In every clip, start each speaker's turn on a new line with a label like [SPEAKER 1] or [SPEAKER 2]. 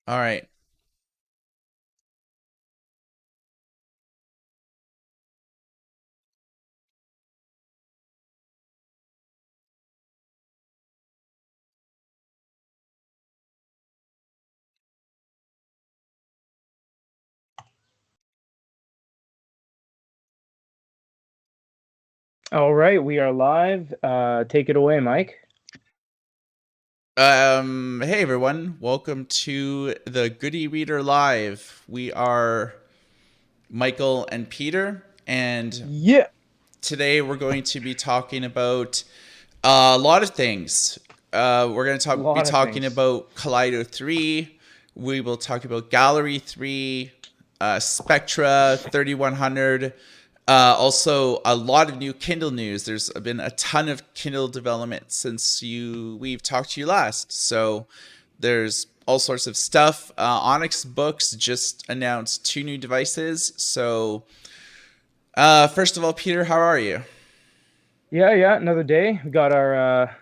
[SPEAKER 1] All right.
[SPEAKER 2] All right, we are live. Take it away, Mike.
[SPEAKER 1] Hey everyone. Welcome to the Goody Reader Live. We are Michael and Peter, and
[SPEAKER 2] Yeah,
[SPEAKER 1] today we're going to be talking about a lot of things. We're going to
[SPEAKER 2] a
[SPEAKER 1] be
[SPEAKER 2] lot of
[SPEAKER 1] talking
[SPEAKER 2] things.
[SPEAKER 1] about Kaleido 3. We will talk about Gallery 3, Spectra 3100. Also, a lot of new Kindle news. There's been a ton of Kindle development since we've talked to you last. So there's all sorts of stuff. Onyx Books just announced two new devices. So first of all, Peter, how are you?
[SPEAKER 2] Yeah. Another day. We got our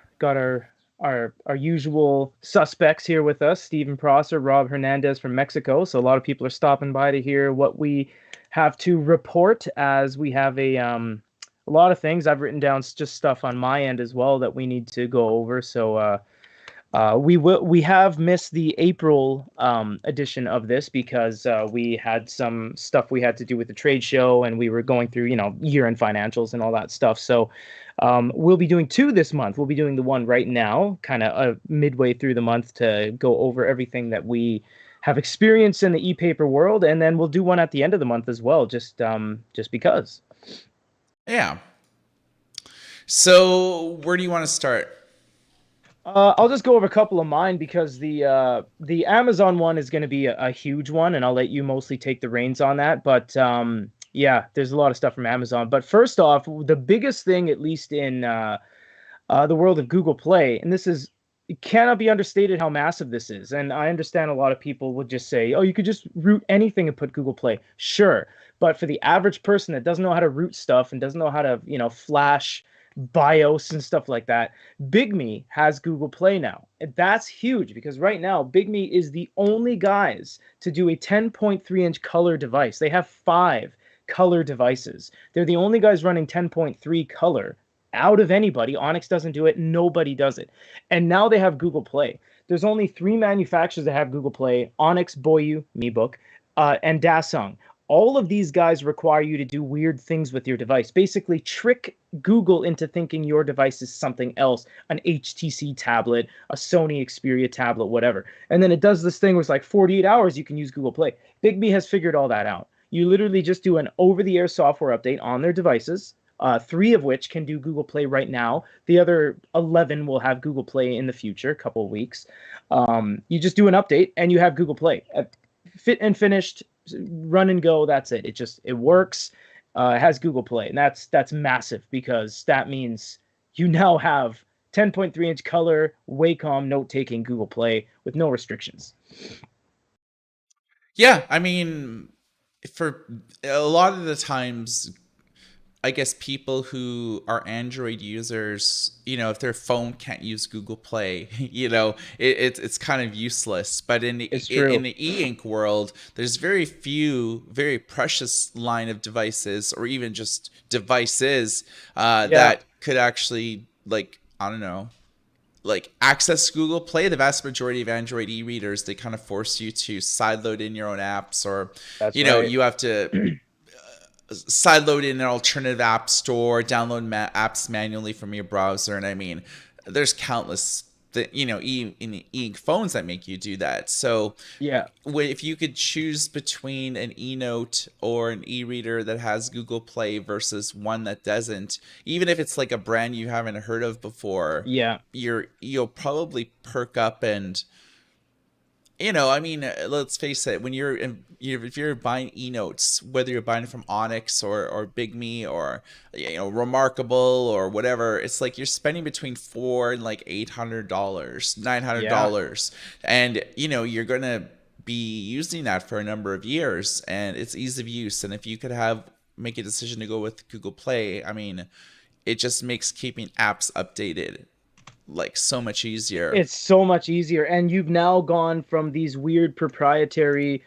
[SPEAKER 2] usual suspects here with us: Stephen Prosser, Rob Hernandez from Mexico. So a lot of people are stopping by to hear what we have to report, as we have a lot of things. I've written down just stuff on my end as well that we need to go over. We have missed the April edition of this because we had some stuff we had to do with the trade show, and we were going through, year-end financials and all that stuff. So we'll be doing two this month. We'll be doing the one right now, kind of midway through the month, to go over everything that we have experienced in the e-paper world, and then we'll do one at the end of the month as well, just because.
[SPEAKER 1] Yeah. So where do you want to start?
[SPEAKER 2] I'll just go over a couple of mine because the Amazon one is going to be a huge one, and I'll let you mostly take the reins on that. But yeah, there's a lot of stuff from Amazon. But first off, the biggest thing, at least in the world of Google Play, and this is, it cannot be understated how massive this is. And I understand a lot of people would just say, "Oh, you could just root anything and put Google Play." Sure, but for the average person that doesn't know how to root stuff and doesn't know how to, flash BIOS and stuff like that, Bigme has Google Play now. And that's huge because right now, Bigme is the only guys to do a 10.3-inch color device. They have 5 color devices. They're the only guys running 10.3 color out of anybody. Onyx doesn't do it. Nobody does it. And now they have Google Play. There's only 3 manufacturers that have Google Play: Onyx, Boyu, MeBook, and Dasung. All of these guys require you to do weird things with your device. Basically, trick Google into thinking your device is something else, an HTC tablet, a Sony Xperia tablet, whatever. And then it does this thing where it's like 48 hours you can use Google Play. Bigme has figured all that out. You literally just do an over-the-air software update on their devices, 3 of which can do Google Play right now. The other 11 will have Google Play in the future, a couple of weeks. You just do an update and you have Google Play. Fit and finished, run and go. That's it. It works. It has Google Play, and that's massive because that means you now have 10.3-inch color Wacom note-taking Google Play with no restrictions.
[SPEAKER 1] Yeah, I mean, for a lot of the times, I guess people who are Android users, if their phone can't use Google Play, it's kind of useless. But in the
[SPEAKER 2] It's
[SPEAKER 1] in
[SPEAKER 2] true.
[SPEAKER 1] the e-ink world, there's very few, very precious line of devices, or even just devices
[SPEAKER 2] Yeah,
[SPEAKER 1] that could actually, like, I don't know, like access Google Play. The vast majority of Android e-readers, they kind of force you to sideload in your own apps, or
[SPEAKER 2] that's right.
[SPEAKER 1] you have to sideload in an alternative app store, download apps manually from your browser. And I mean, there's countless in phones that make you do that. So
[SPEAKER 2] Yeah.
[SPEAKER 1] if you could choose between an e-note or an e-reader that has Google Play versus one that doesn't, even if it's like a brand you haven't heard of before,
[SPEAKER 2] Yeah.
[SPEAKER 1] you'll probably perk up. And I mean, let's face it. When if you're buying e-notes, whether you're buying it from Onyx or Bigme or Remarkable or whatever, it's like you're spending between $400 and like $800, nine hundred
[SPEAKER 2] Yeah.
[SPEAKER 1] dollars, and you're gonna be using that for a number of years, and it's ease of use. And if you could make a decision to go with Google Play, I mean, it just makes keeping apps updated like so much easier.
[SPEAKER 2] It's so much easier. And you've now gone from these weird proprietary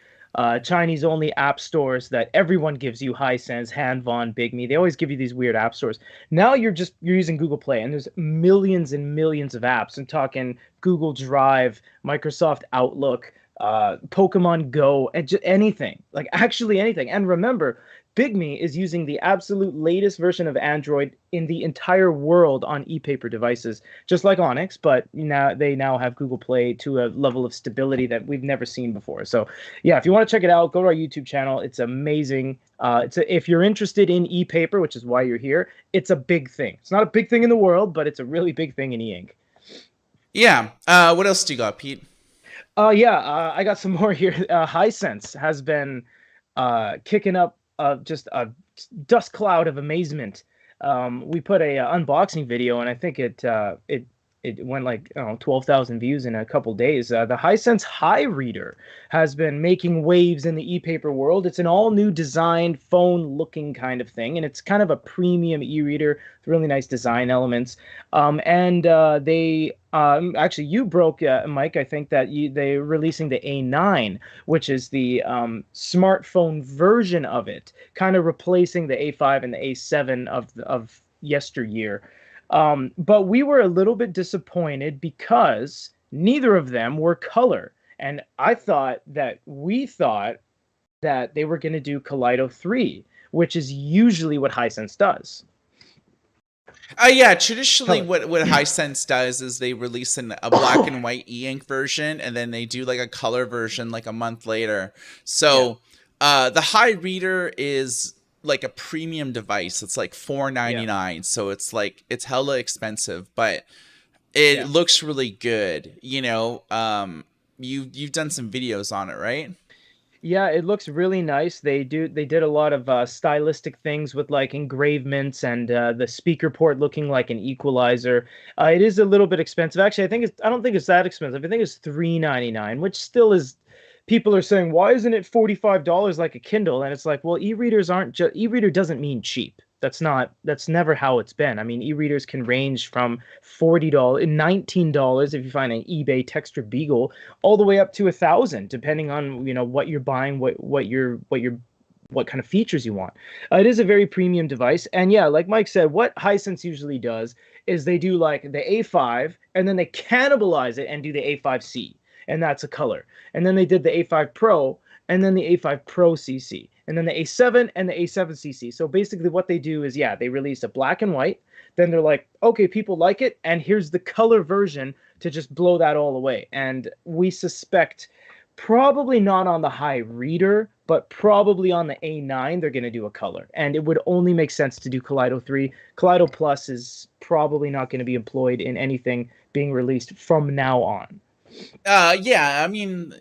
[SPEAKER 2] Chinese only app stores that everyone gives you, Hisense, Hanvon, Bigme. They always give you these weird app stores. Now you're using Google Play, and there's millions and millions of apps. I'm talking Google Drive, Microsoft Outlook, Pokemon Go, and just anything. Like actually anything. And remember, Bigme is using the absolute latest version of Android in the entire world on e-paper devices, just like Onyx, but now they now have Google Play to a level of stability that we've never seen before. So, yeah, if you want to check it out, go to our YouTube channel. It's amazing. If you're interested in e-paper, which is why you're here, it's a big thing. It's not a big thing in the world, but it's a really big thing in e-ink.
[SPEAKER 1] Yeah. What else do you got, Pete?
[SPEAKER 2] I got some more here. Hisense has been kicking up just a dust cloud of amazement. We put a unboxing video, and I think it went like 12,000 views in a couple days. The Hisense High Reader has been making waves in the e-paper world. It's an all-new designed phone-looking kind of thing, and it's kind of a premium e-reader with really nice design elements. And they actually, you broke, Mike. I think that they're releasing the A9, which is the smartphone version of it, kind of replacing the A5 and the A7 of yesteryear. But we were a little bit disappointed because neither of them were color. And we thought that they were going to do Kaleido 3, which is usually what Hisense does.
[SPEAKER 1] Yeah, traditionally
[SPEAKER 2] Color.
[SPEAKER 1] what Hisense does is they release a black and white e-ink version, and then they do like a color version like a month later. So the High Reader is like a premium device. It's like $4.99, so it's like it's hella expensive, but it looks really good. You've done some videos on it, right?
[SPEAKER 2] Yeah, it looks really nice. They did a lot of stylistic things with like engravements and the speaker port looking like an equalizer. It is a little bit expensive. Actually, I don't think it's that expensive. I think it's $3.99, which still is. People are saying, why isn't it $45 like a Kindle? And it's like, well, e-readers aren't just e-reader doesn't mean cheap. That's never how it's been. I mean, e-readers can range from $40, $19 if you find an eBay Texture Beagle, all the way up to 1,000, depending on what you're buying, what kind of features you want. It is a very premium device, and yeah, like Mike said, what Hisense usually does is they do like the A5, and then they cannibalize it and do the A5C, and that's a color. And then they did the A5 Pro, and then the A5 Pro CC, and then the A7 and the A7 CC. So basically what they do is, they release a black and white, then they're like, okay, people like it, and here's the color version to just blow that all away. And we suspect probably not on the High Reader, but probably on the A9, they're going to do a color. And it would only make sense to do Kaleido 3. Kaleido Plus is probably not going to be employed in anything being released from now on.
[SPEAKER 1] Yeah, I mean,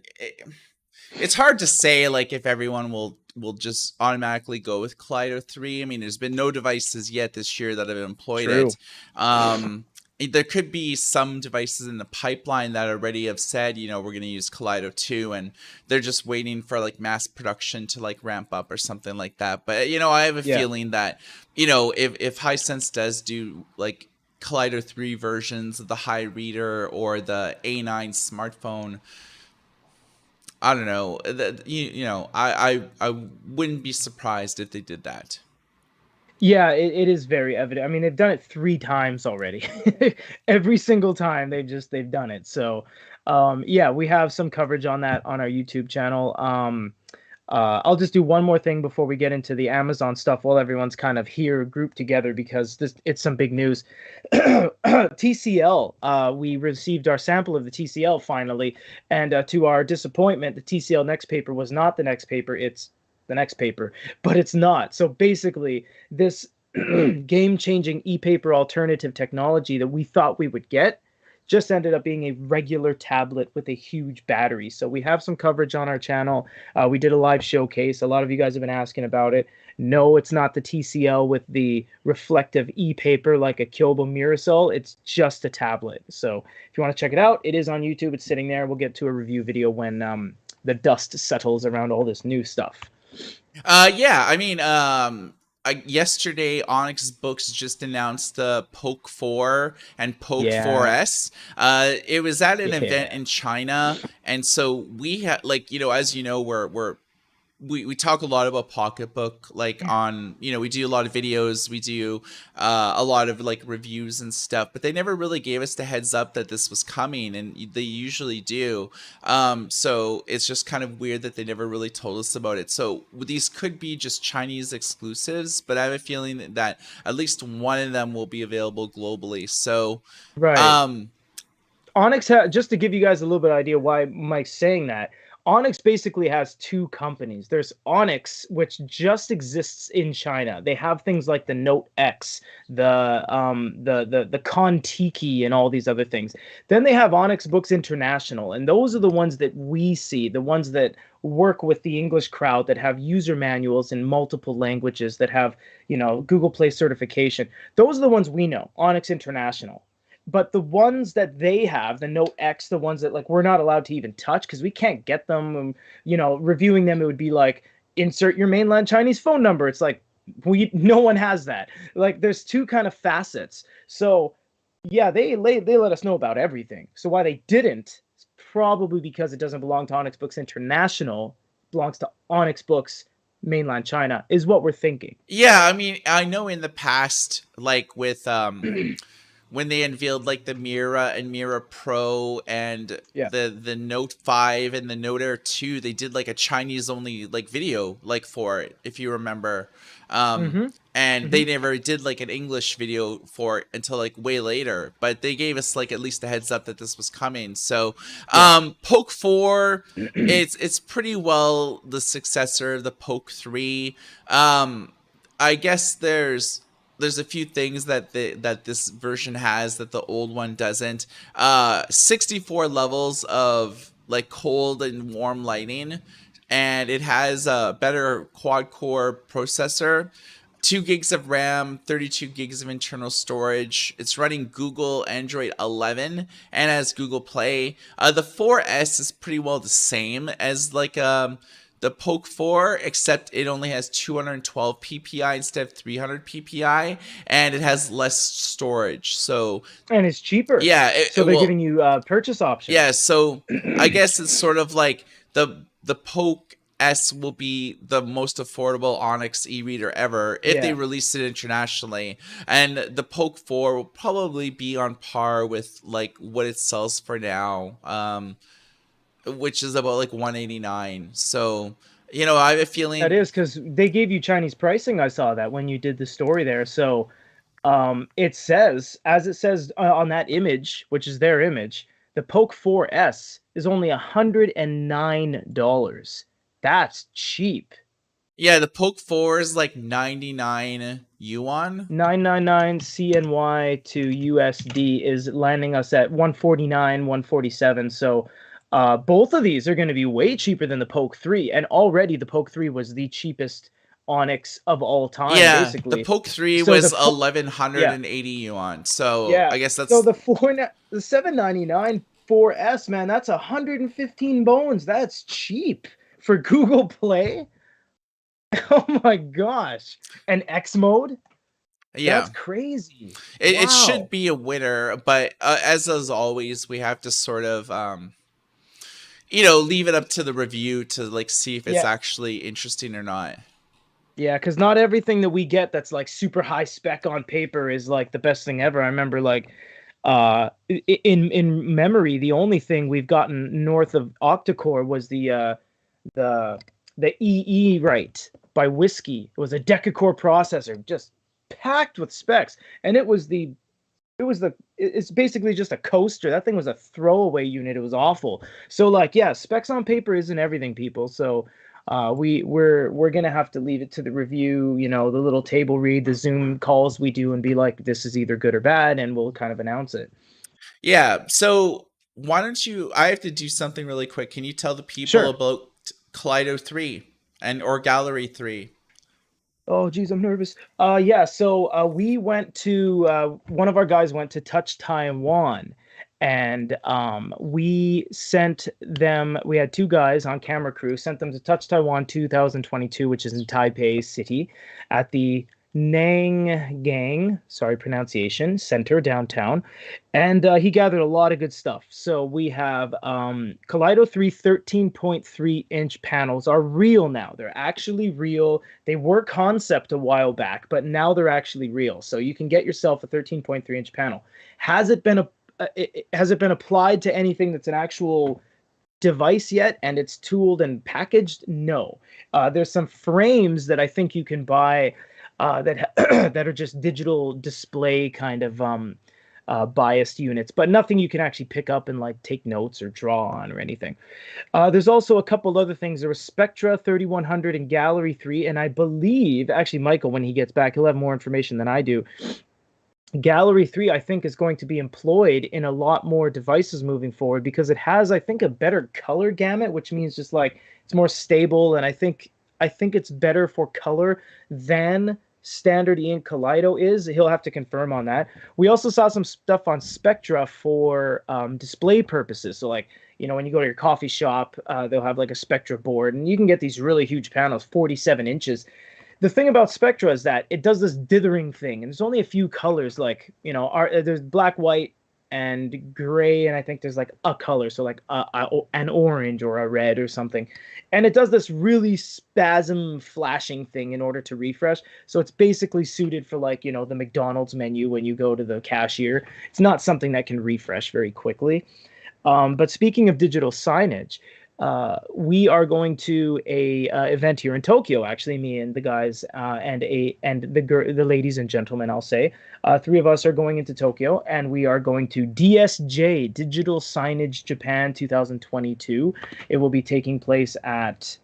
[SPEAKER 1] it's hard to say like if everyone will just automatically go with Kaleido 3. I mean, there's been no devices yet this year that have employed
[SPEAKER 2] True.
[SPEAKER 1] it. There could be some devices in the pipeline that already have said, we're going to use Kaleido 2, and they're just waiting for like mass production to like ramp up or something like that. But I have a feeling that if Hisense does do like Kaleido 3 versions of the High Reader or the A9 smartphone, I don't know. I wouldn't be surprised if they did that.
[SPEAKER 2] Yeah, it is very evident. I mean, they've done it 3 times already. Every single time they've done it. So, we have some coverage on that on our YouTube channel. I'll just do one more thing before we get into the Amazon stuff while everyone's kind of here grouped together, because it's some big news. TCL, we received our sample of the TCL finally, and to our disappointment, the TCL NXTPAPER was not the NXTPAPER, it's the NXTPAPER, but it's not. So basically, this game-changing e-paper alternative technology that we thought we would get just ended up being a regular tablet with a huge battery. So we have some coverage on our channel. We did a live showcase. A lot of you guys have been asking about it. No, it's not the TCL with the reflective e-paper like a Kyobo Mirasol. It's just a tablet. So if you want to check it out, it is on YouTube. It's sitting there. We'll get to a review video when the dust settles around all this new stuff.
[SPEAKER 1] Yeah, I mean, yesterday, Onyx Books just announced the Poke 4 and Poke
[SPEAKER 2] Yeah.
[SPEAKER 1] 4S. It was at an event
[SPEAKER 2] Yeah.
[SPEAKER 1] in China, and so we had, like, as you know, we talk a lot about Pocketbook, like, on, we do a lot of videos, we do a lot of like reviews and stuff, but they never really gave us the heads up that this was coming, and they usually do. So it's just kind of weird that they never really told us about it. So these could be just Chinese exclusives, but I have a feeling that at least one of them will be available globally. So
[SPEAKER 2] Right.
[SPEAKER 1] um
[SPEAKER 2] Onyx just to give you guys a little bit of idea why Mike's saying that. Onyx basically has two companies. There's Onyx, which just exists in China. They have things like the Note X, the Kontiki, and all these other things. Then they have Onyx Books International, and those are the ones that we see, the ones that work with the English crowd, that have user manuals in multiple languages, that have, Google Play certification. Those are the ones we know, Onyx International. But the ones that they have, the Note X, the ones that like we're not allowed to even touch because we can't get them. Reviewing them, it would be like insert your mainland Chinese phone number. It's like no one has that. Like there's two kind of facets. So yeah, they let us know about everything. So why they didn't is probably because it doesn't belong to Onyx Books International. It belongs to Onyx Books mainland China is what we're thinking.
[SPEAKER 1] yeah, I mean, I know in the past, like with when they unveiled like the Mira and Mira Pro and
[SPEAKER 2] Yeah.
[SPEAKER 1] the Note 5 and the Note Air 2, they did like a Chinese only like video like for it, if you remember.
[SPEAKER 2] Mm-hmm.
[SPEAKER 1] And
[SPEAKER 2] Mm-hmm.
[SPEAKER 1] they never did like an English video for it until like way later, but they gave us like at least a heads up that this was coming. So
[SPEAKER 2] Yeah.
[SPEAKER 1] Poke 4, it's pretty well the successor of the Poke 3. I guess there's a few things that that this version has that the old one doesn't. 64 levels of like cold and warm lighting, and it has a better quad core processor, 2 gigs of RAM, 32 gigs of internal storage. It's running Google Android 11 and has Google Play. The 4S is pretty well the same as like the Poke 4, except it only has 212 PPI instead of 300 PPI, and it has less storage. So
[SPEAKER 2] And it's cheaper.
[SPEAKER 1] yeah,
[SPEAKER 2] So they're giving you purchase
[SPEAKER 1] yeah.
[SPEAKER 2] options.
[SPEAKER 1] So I guess it's sort of like the Poke S will be the most affordable Onyx e-reader ever if they
[SPEAKER 2] Yeah.
[SPEAKER 1] release it internationally, and the Poke 4 will probably be on par with like what it sells for now. Which is about like 189. So, I have a
[SPEAKER 2] That
[SPEAKER 1] feeling.
[SPEAKER 2] is because they gave you Chinese pricing. I saw that when you did the story there. So it says, as it says on that image, which is their image, the Poke 4S is only $109. That's cheap.
[SPEAKER 1] Yeah, the Poke 4 is like 99 yuan.
[SPEAKER 2] 999 CNY to USD is landing us at 149, 147. So both of these are going to be way cheaper than the Poke 3. And already the Poke 3 was the cheapest Onyx of all time,
[SPEAKER 1] Yeah, the
[SPEAKER 2] basically.
[SPEAKER 1] Poke 3
[SPEAKER 2] So
[SPEAKER 1] was
[SPEAKER 2] yeah,
[SPEAKER 1] 1180 yuan. So,
[SPEAKER 2] yeah.
[SPEAKER 1] I guess
[SPEAKER 2] So
[SPEAKER 1] that's
[SPEAKER 2] the 799 4S, man, that's 115 bones. That's cheap for Google Play. Oh my gosh. And X mode?
[SPEAKER 1] yeah.
[SPEAKER 2] That's crazy.
[SPEAKER 1] It should
[SPEAKER 2] Wow.
[SPEAKER 1] be a winner, but as always, we have to sort of leave it up to the review to like see if it's
[SPEAKER 2] Yeah.
[SPEAKER 1] actually interesting or not.
[SPEAKER 2] Yeah, because not everything that we get that's like super high spec on paper is like the best thing ever. I remember like in memory, the only thing we've gotten north of octa-core was the the EE right by Whiskey. It was a deca-core processor, just packed with specs, and it's basically just a coaster. That thing was a throwaway unit. It was awful. So like, yeah, specs on paper isn't everything, people. So we're gonna have to leave it to the review, the little table read, the Zoom calls we do, and be like, this is either good or bad, and we'll kind of announce it.
[SPEAKER 1] Yeah. So why don't you? I have to do something really quick. Can you tell the people
[SPEAKER 2] Sure.
[SPEAKER 1] about Kaleido 3 and or Gallery 3?
[SPEAKER 2] Oh, geez, I'm nervous. Yeah, so we went to one of our guys went to Touch Taiwan, and we sent them. We had two guys on camera crew, sent them to Touch Taiwan 2022, which is in Taipei City, at the Nang Gang, sorry pronunciation, center downtown, and he gathered a lot of good stuff. So we have Kaleido 3 13.3-inch panels are real now. They're actually real. They were concept a while back, but now they're actually real. So you can get yourself a 13.3-inch panel. Has it been has it been applied to anything that's an actual device yet and it's tooled and packaged? No. There's some frames that I think you can buy that that are just digital display kind of biased units, but nothing you can actually pick up and like take notes or draw on or anything. There's also a couple other things. There was Spectra 3100 and Gallery 3, and I believe actually Michael, when he gets back, he'll have more information than I do. Gallery 3, I think, is going to be employed in a lot more devices moving forward because it has, I think, a better color gamut, which means just like it's more stable, and I think it's better for color than standard Ian Kaleido is. He'll have to confirm on that. We also saw some stuff on Spectra for display purposes. So like, when you go to your coffee shop, they'll have like a Spectra board, and you can get these really huge panels, 47 inches. The thing about Spectra is that it does this dithering thing, and there's only a few colors. Like, there's black, white, and gray, and I think there's like a color, so like an orange or a red or something. And it does this really spasm flashing thing in order to refresh. So it's basically suited for like, the McDonald's menu when you go to the cashier. It's not something that can refresh very quickly. But speaking of digital signage, we are going to a event here in Tokyo. Actually, me and the guys and the ladies and gentlemen, I'll say, three of us are going into Tokyo, and we are going to DSJ Digital Signage Japan 2022. It will be taking place at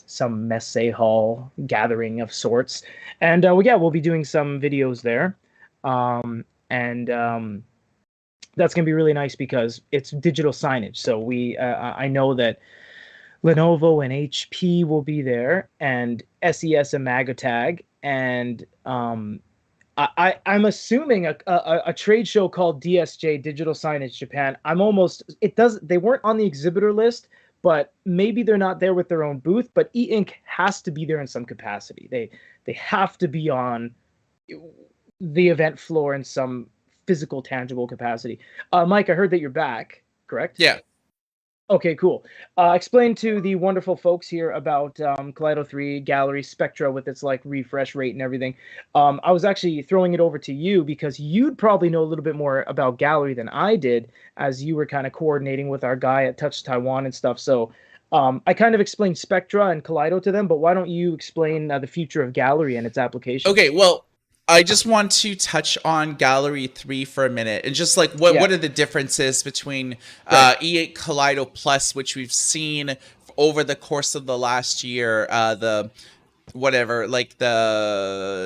[SPEAKER 2] some messe hall gathering of sorts, and we'll be doing some videos there, and that's going to be really nice because it's digital signage. So I know that Lenovo and HP will be there, and SES and Magotag, and I'm assuming a trade show called DSJ Digital Signage Japan. They weren't on the exhibitor list, but maybe they're not there with their own booth. But E-Ink has to be there in some capacity. They have to be on the event floor in some physical, tangible capacity. Mike, I heard that you're back, correct?
[SPEAKER 1] Yeah.
[SPEAKER 2] Okay, cool. Explain to the wonderful folks here about Kaleido 3 Gallery Spectra with its like refresh rate and everything. I was actually throwing it over to you because you'd probably know a little bit more about Gallery than I did, as you were kind of coordinating with our guy at Touch Taiwan and stuff. So I kind of explained Spectra and Kaleido to them, but why don't you explain the future of Gallery and its application?
[SPEAKER 1] Okay, well, I just want to touch on Gallery 3 for a minute and just like what are the differences between E8 Kaleido Plus, which we've seen over the course of the last year, the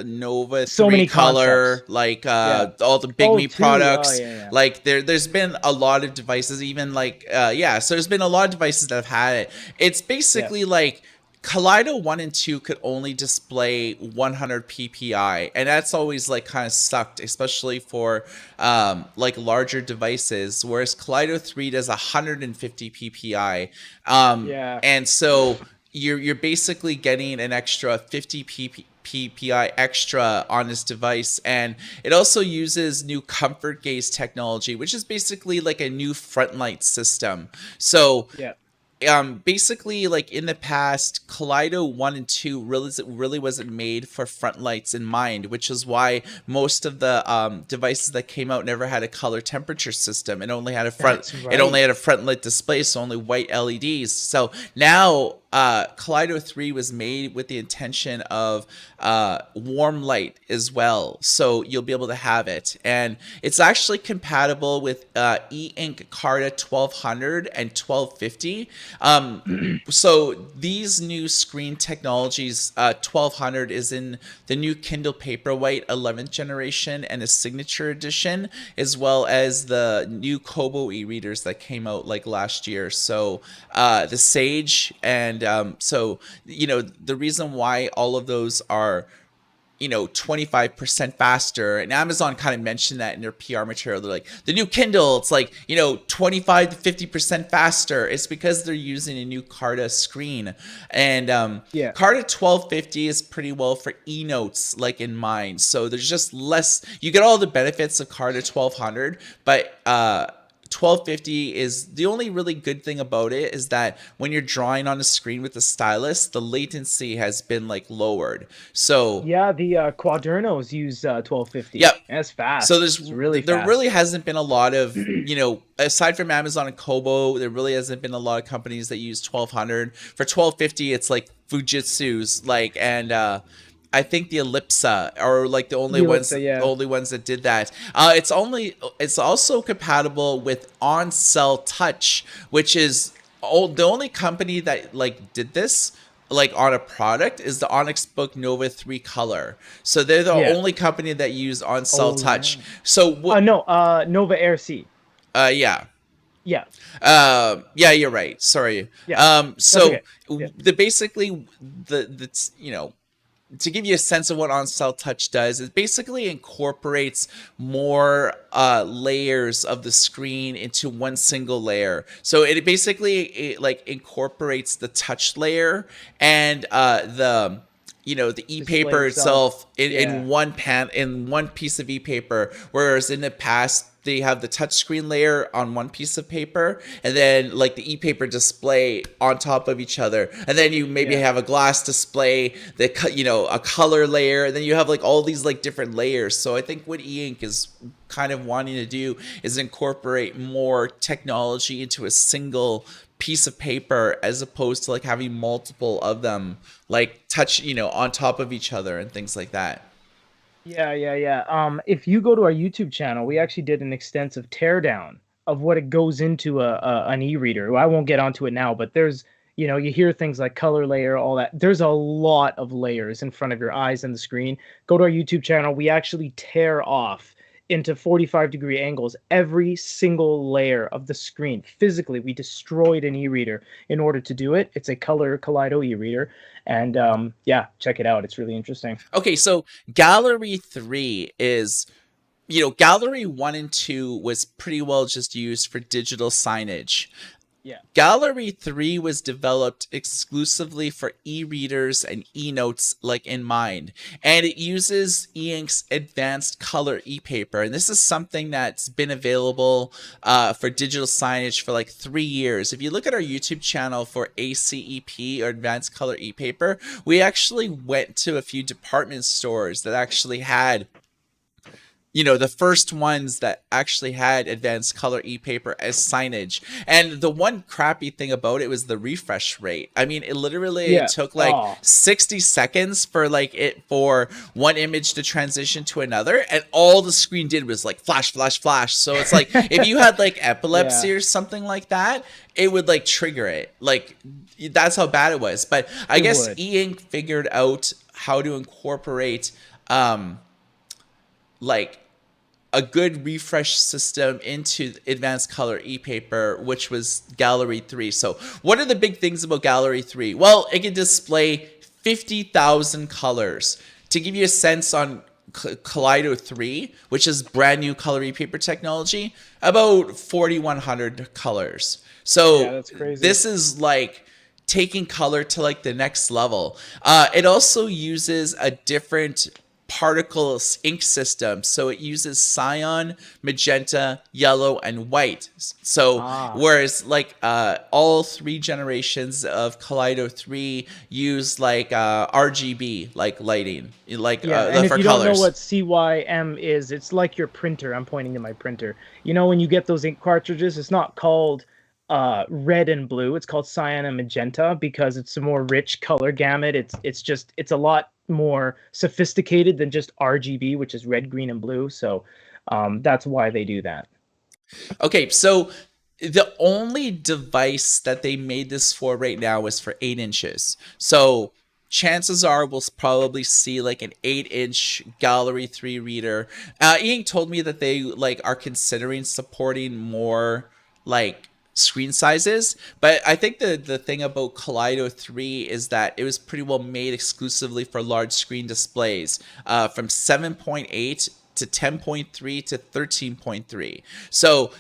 [SPEAKER 1] Nova
[SPEAKER 2] So
[SPEAKER 1] 3
[SPEAKER 2] many
[SPEAKER 1] color,
[SPEAKER 2] concepts.
[SPEAKER 1] like all the Bigme
[SPEAKER 2] two.
[SPEAKER 1] products.
[SPEAKER 2] Oh, yeah.
[SPEAKER 1] Like there's been a lot of devices, even like so there's been a lot of devices that have had it. It's basically like Kaleido 1 and 2 could only display 100 ppi, and that's always like kind of sucked, especially for like larger devices, whereas Kaleido 3 does 150 ppi. And so you're basically getting an extra 50 ppi extra on this device, and it also uses new comfort gaze technology, which is basically like a new front light system. So basically, like in the past, Kaleido 1 and 2 really wasn't made for front lights in mind, which is why most of the devices that came out never had a color temperature system. It only had a front lit display, so only white LEDs. So now Kaleido 3 was made with the intention of warm light as well, so you'll be able to have it, and it's actually compatible with E-Ink Carta 1200 and 1250. So these new screen technologies, 1200 is in the new Kindle Paperwhite 11th generation and a signature edition, as well as the new Kobo e-readers that came out like last year. So the Sage, and so the reason why all of those are 25% faster. And Amazon kind of mentioned that in their PR material. They're like, the new Kindle, it's like, 25 to 50% faster. It's because they're using a new Carta screen. And
[SPEAKER 2] Yeah.
[SPEAKER 1] Carta 1250 is pretty well for e-notes, like in mind. So there's just less, you get all the benefits of Carta 1200, but 1250 is the only really good thing about it is that when you're drawing on a screen with the stylus, the latency has been like lowered. So
[SPEAKER 2] Yeah, the Quadernos use 1250.
[SPEAKER 1] yep.
[SPEAKER 2] And it's fast.
[SPEAKER 1] So
[SPEAKER 2] It's really
[SPEAKER 1] there
[SPEAKER 2] fast.
[SPEAKER 1] really hasn't been a lot of, aside from Amazon and Kobo, there really hasn't been a lot of companies that use 1200. For 1250, it's like Fujitsu's and I think the Ellipsa are like the only
[SPEAKER 2] The
[SPEAKER 1] ones
[SPEAKER 2] Ellipsa, yeah.
[SPEAKER 1] that did that. It's also compatible with on-cell touch, which is the only company that like did this like on a product is the Onyx Poke Nova 3 color. So they're the
[SPEAKER 2] Yeah.
[SPEAKER 1] only company that use on-cell
[SPEAKER 2] Oh,
[SPEAKER 1] touch.
[SPEAKER 2] yeah.
[SPEAKER 1] So what
[SPEAKER 2] No, Nova Air C.
[SPEAKER 1] yeah.
[SPEAKER 2] Yeah.
[SPEAKER 1] Yeah, you're right. Sorry.
[SPEAKER 2] Yeah. That's
[SPEAKER 1] So
[SPEAKER 2] okay. Yeah.
[SPEAKER 1] the basically the to give you a sense of what on-cell touch does, it basically incorporates more layers of the screen into one single layer. So it incorporates the touch layer and the
[SPEAKER 2] Display
[SPEAKER 1] e-paper itself
[SPEAKER 2] Yeah.
[SPEAKER 1] in one piece of e-paper, whereas in the past they have the touchscreen layer on one piece of paper and then like the e-paper display on top of each other, and then you maybe
[SPEAKER 2] Yeah.
[SPEAKER 1] have a glass display, a color layer, and then you have like all these like different layers. So I think what e-ink is kind of wanting to do is incorporate more technology into a single piece of paper as opposed to like having multiple of them like touch on top of each other and things like that.
[SPEAKER 2] Yeah. If you go to our YouTube channel, we actually did an extensive teardown of what it goes into an e-reader. Well, I won't get onto it now, but there's, you hear things like color layer, all that. There's a lot of layers in front of your eyes and the screen. Go to our YouTube channel. We actually tear off into 45-degree angles every single layer of the screen. Physically, we destroyed an e-reader in order to do it. It's a color Kaleido e-reader. And yeah, check it out. It's really interesting.
[SPEAKER 1] Okay, so Gallery 3 is, Gallery 1 and 2 was pretty well just used for digital signage.
[SPEAKER 2] Yeah.
[SPEAKER 1] Gallery 3 was developed exclusively for e-readers and e-notes like in mind, and it uses e-ink's advanced color e-paper, and this is something that's been available for digital signage for like 3 years. If you look at our YouTube channel for ACEP, or advanced color e-paper, we actually went to a few department stores that actually had the first ones that actually had advanced color e-paper as signage. And the one crappy thing about it was the refresh rate. I mean, it took like 60 seconds for one image to transition to another, and all the screen did was like flash, flash, flash. So it's like if you had like epilepsy or something like that, it would like trigger it. Like that's how bad it was. But I guess e-ink figured out how to incorporate like a good refresh system into advanced color e-paper, which was Gallery 3. So what are the big things about Gallery 3? Well, it can display 50,000 colors. To give you a sense on Kaleido 3, which is brand new color e-paper technology, about 4,100 colors. So
[SPEAKER 2] yeah, that's crazy.
[SPEAKER 1] This is like taking color to like the next level. It also uses a different particle ink system, so it uses cyan, magenta, yellow, and white. So whereas like all 3 generations of Kaleido 3 use like RGB like lighting, like
[SPEAKER 2] and if
[SPEAKER 1] for
[SPEAKER 2] you
[SPEAKER 1] colors.
[SPEAKER 2] don't know what CYM is, it's like your printer. I'm pointing to my printer. When you get those ink cartridges, it's not called red and blue. It's called cyan and magenta because it's a more rich color gamut. It's a lot more sophisticated than just RGB, which is red, green, and blue. So that's why they do that.
[SPEAKER 1] Okay, so the only device that they made this for right now is for 8 inches. So chances are we'll probably see like an 8-inch Gallery 3 reader. Ian told me that they like are considering supporting more like screen sizes. But I think the thing about Kaleido 3 is that it was pretty well made exclusively for large screen displays, from 7.8 to 10.3 to 13.3. So,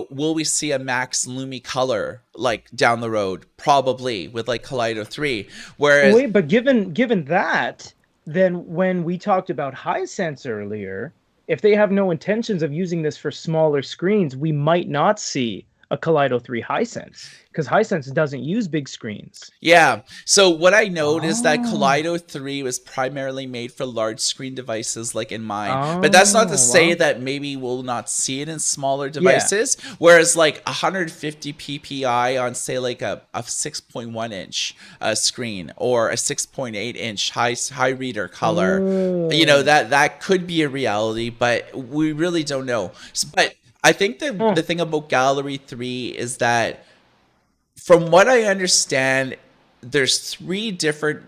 [SPEAKER 1] will we see a max Lumi color like down the road? Probably, with like Kaleido 3. Whereas,
[SPEAKER 2] Wait, but given that, then when we talked about Hisense earlier, if they have no intentions of using this for smaller screens, we might not see a Kaleido 3 Hisense because Hisense doesn't use big screens.
[SPEAKER 1] yeah. So what I note is that
[SPEAKER 2] Oh.
[SPEAKER 1] Kaleido 3 was primarily made for large screen devices like in mine. But that's not to
[SPEAKER 2] Oh,
[SPEAKER 1] say
[SPEAKER 2] well,
[SPEAKER 1] that maybe we'll not see it in smaller
[SPEAKER 2] yeah.
[SPEAKER 1] devices. Whereas like 150 ppi on say like a 6.1 inch screen or a 6.8 inch high reader color,
[SPEAKER 2] Oh.
[SPEAKER 1] that could be a reality, but we really don't know. But I think
[SPEAKER 2] Huh.
[SPEAKER 1] the thing about Gallery 3 is that, from what I understand, there's three different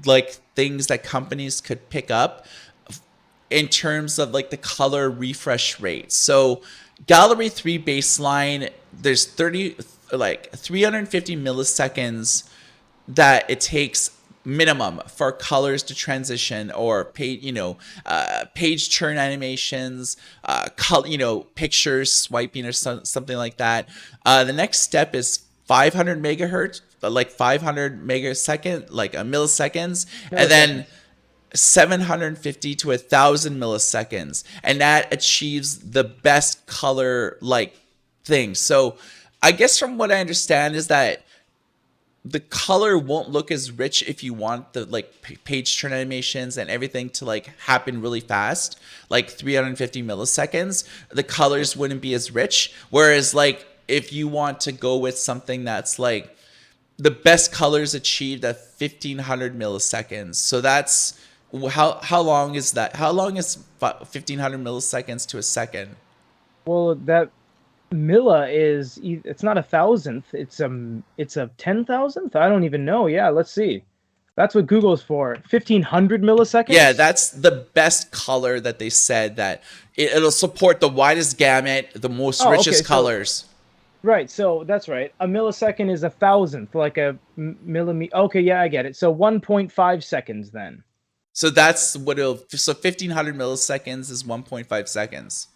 [SPEAKER 1] like things that companies could pick up in terms of like the color refresh rate. So Gallery 3 baseline, there's 350 milliseconds that it takes minimum for colors to transition, or page turn animations, pictures swiping or something like that. The next step is 500 megahertz, like 500 megasecond, like a milliseconds, and then
[SPEAKER 2] Milliseconds.
[SPEAKER 1] 750 to 1,000 milliseconds, and that achieves the best color like thing. So I guess from what I understand is that the color won't look as rich if you want the like page turn animations and everything to like happen really fast, like 350 milliseconds. The colors wouldn't be as rich. Whereas like if you want to go with something that's like the best colors achieved at 1500 milliseconds. So that's how long is that? How long is 1500 milliseconds to a second?
[SPEAKER 2] Well, that Milla is it's not a thousandth, it's a 10,000th. I don't even know. Yeah, let's see. That's what Google's for. 1500
[SPEAKER 1] Yeah,
[SPEAKER 2] milliseconds?
[SPEAKER 1] that's the best color that they said that it'll support the widest gamut, the most
[SPEAKER 2] Oh, okay.
[SPEAKER 1] richest
[SPEAKER 2] So
[SPEAKER 1] colors.
[SPEAKER 2] right, so that's right. A millisecond is a thousandth, like a millimeter. Okay, yeah, I get it. So 1.5 seconds then.
[SPEAKER 1] So that's what it'll. So 1500 milliseconds is 1.5 seconds.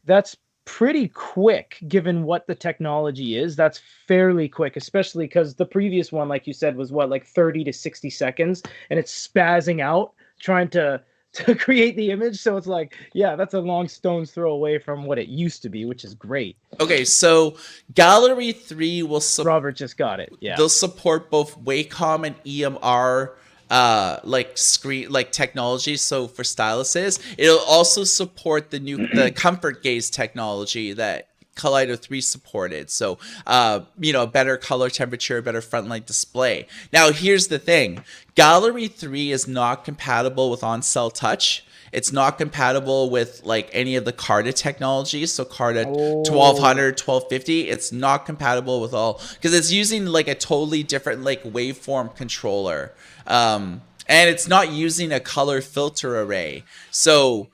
[SPEAKER 2] That's pretty quick given what the technology is. That's fairly quick, especially because the previous one, like you said, was what, like 30 to 60 seconds, and it's spazzing out trying to create the image. So it's like, yeah, that's a long stone's throw away from what it used to be, which is great.
[SPEAKER 1] Okay, so Gallery 3 will
[SPEAKER 2] Robert just got it. Yeah.
[SPEAKER 1] they'll support both Wacom and EMR like screen like technology. So for styluses, it'll also support the comfort gaze technology that Kaleido 3 supported. So better color temperature, better front light display. Now here's the thing. Gallery 3 is not compatible with on-cell touch. It's not compatible with like any of the Carta technologies. So Carta
[SPEAKER 2] Oh,
[SPEAKER 1] 1200, 1250, it's not compatible with all, because it's using like a totally different like waveform controller. And it's not using a color filter array. So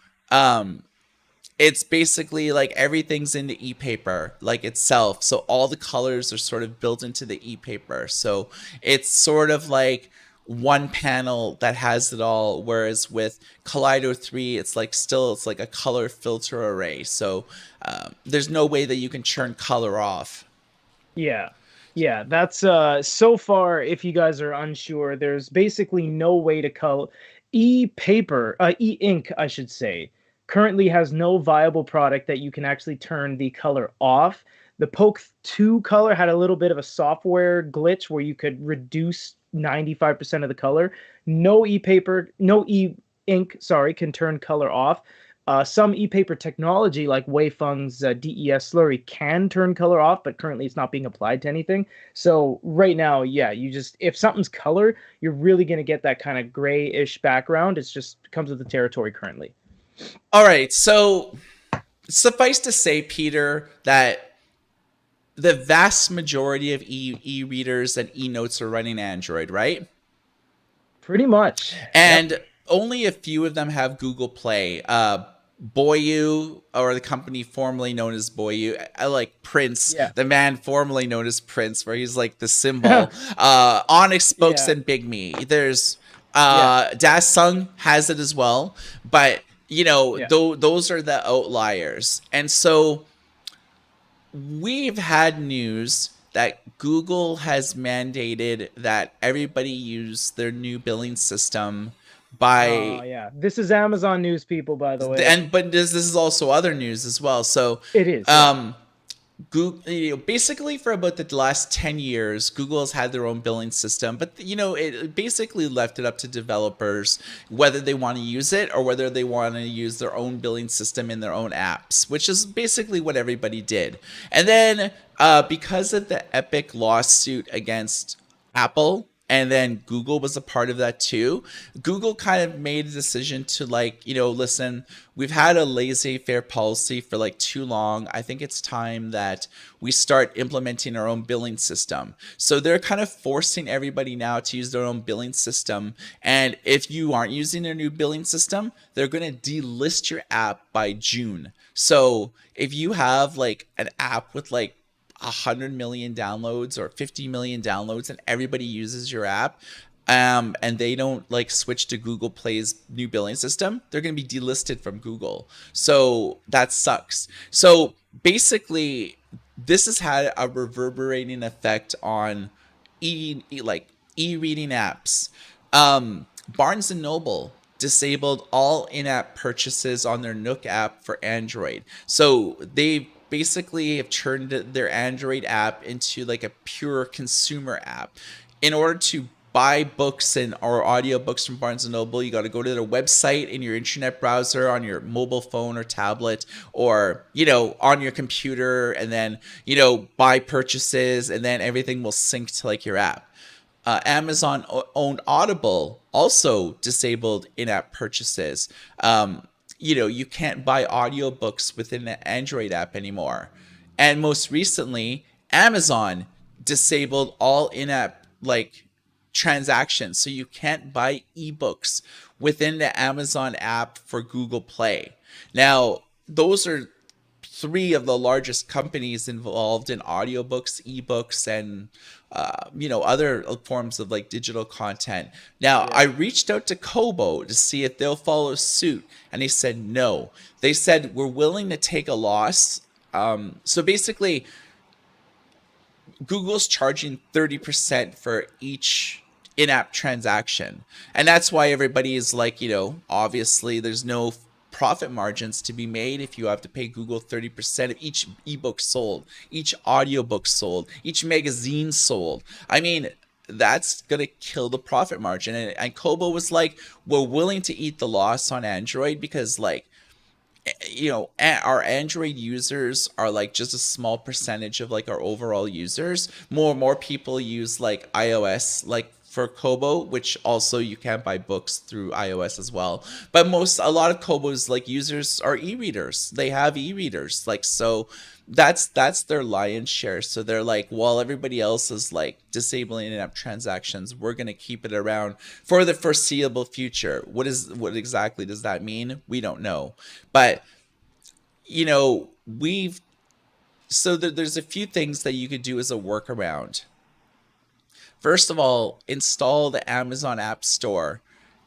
[SPEAKER 1] it's basically like everything's in the e-paper like itself. So all the colors are sort of built into the e-paper. So it's sort of like one panel that has it all. Whereas with Kaleido 3, it's like a color filter array. So there's no way that you can churn color off.
[SPEAKER 2] yeah. Yeah, that's so far, if you guys are unsure, there's basically no way to color e-paper, e-ink, I should say. Currently has no viable product that you can actually turn the color off. The Poke 2 color had a little bit of a software glitch where you could reduce 95% of the color. No e-paper, no e-ink, sorry, can turn color off. Some e-paper technology like Weifeng's DES slurry can turn color off, but currently it's not being applied to anything. So right now, yeah, you just, if something's color, you're really going to get that kind of grayish background. It's just comes with the territory currently.
[SPEAKER 1] All right, so suffice to say, Peter, that the vast majority of e-readers and e-notes are running Android, right?
[SPEAKER 2] Pretty much. Yep.
[SPEAKER 1] And only a few of them have Google Play. Boyu, or the company formerly known as Boyu. I like Prince,
[SPEAKER 2] Yeah.
[SPEAKER 1] the man formerly known as Prince, where he's like the symbol. Onyx Spokes
[SPEAKER 2] Yeah.
[SPEAKER 1] and Bigme. There's
[SPEAKER 2] Yeah.
[SPEAKER 1] Dasung has it as well, but
[SPEAKER 2] Yeah.
[SPEAKER 1] those are the outliers. And so we've had news that Google has mandated that everybody use their new billing system
[SPEAKER 2] Oh,
[SPEAKER 1] by
[SPEAKER 2] yeah. This is Amazon news, people, by the way.
[SPEAKER 1] and but this is also other news as well. So
[SPEAKER 2] It is, yeah.
[SPEAKER 1] um Google, basically for about the last 10 years, Google has had their own billing system, but it basically left it up to developers whether they want to use it or whether they want to use their own billing system in their own apps, which is basically what everybody did. And then because of the epic lawsuit against Apple, and then Google was a part of that too. Google kind of made a decision to, like, listen, we've had a laissez-faire policy for like too long. I think it's time that we start implementing our own billing system. So they're kind of forcing everybody now to use their own billing system. And if you aren't using their new billing system, they're going to delist your app by June. So if you have like an app with like 100 million downloads or 50 million downloads and everybody uses your app, and they don't like switch to Google Play's new billing system, they're going to be delisted from Google. So that sucks. So basically, this has had a reverberating effect on e-reading apps. Barnes and Noble disabled all in-app purchases on their Nook app for Android. So they basically have turned their Android app into like a pure consumer app. In order to buy books and or audiobooks from Barnes and Noble, you got to go to their website in your internet browser on your mobile phone or tablet, or on your computer, and then buy purchases, and then everything will sync to like your app. Amazon owned Audible also disabled in-app purchases. You can't buy audiobooks within the Android app anymore. And most recently, Amazon disabled all in-app like transactions. So you can't buy ebooks within the Amazon app for Google Play. Now, those are three of the largest companies involved in audiobooks, ebooks, and other forms of like digital content. Now, I reached out to Kobo to see if they'll follow suit, and they said no. They said we're willing to take a loss. So basically, Google's charging 30% for each in-app transaction, and that's why everybody is like, obviously there's no profit margins to be made if you have to pay Google 30% of each ebook sold, each audiobook sold, each magazine sold. I mean, that's going to kill the profit margin. And Kobo was like, we're willing to eat the loss on Android because, like, our Android users are like just a small percentage of like our overall users. More people use like iOS, like for Kobo, which also you can buy books through iOS as well. But a lot of Kobo's like users are e-readers. They have e-readers, like, so that's their lion's share. So they're like, while everybody else is like disabling in-app transactions, we're gonna keep it around for the foreseeable future. What exactly does that mean? We don't know, but we've so there's a few things that you could do as a workaround. First of all, install the Amazon App Store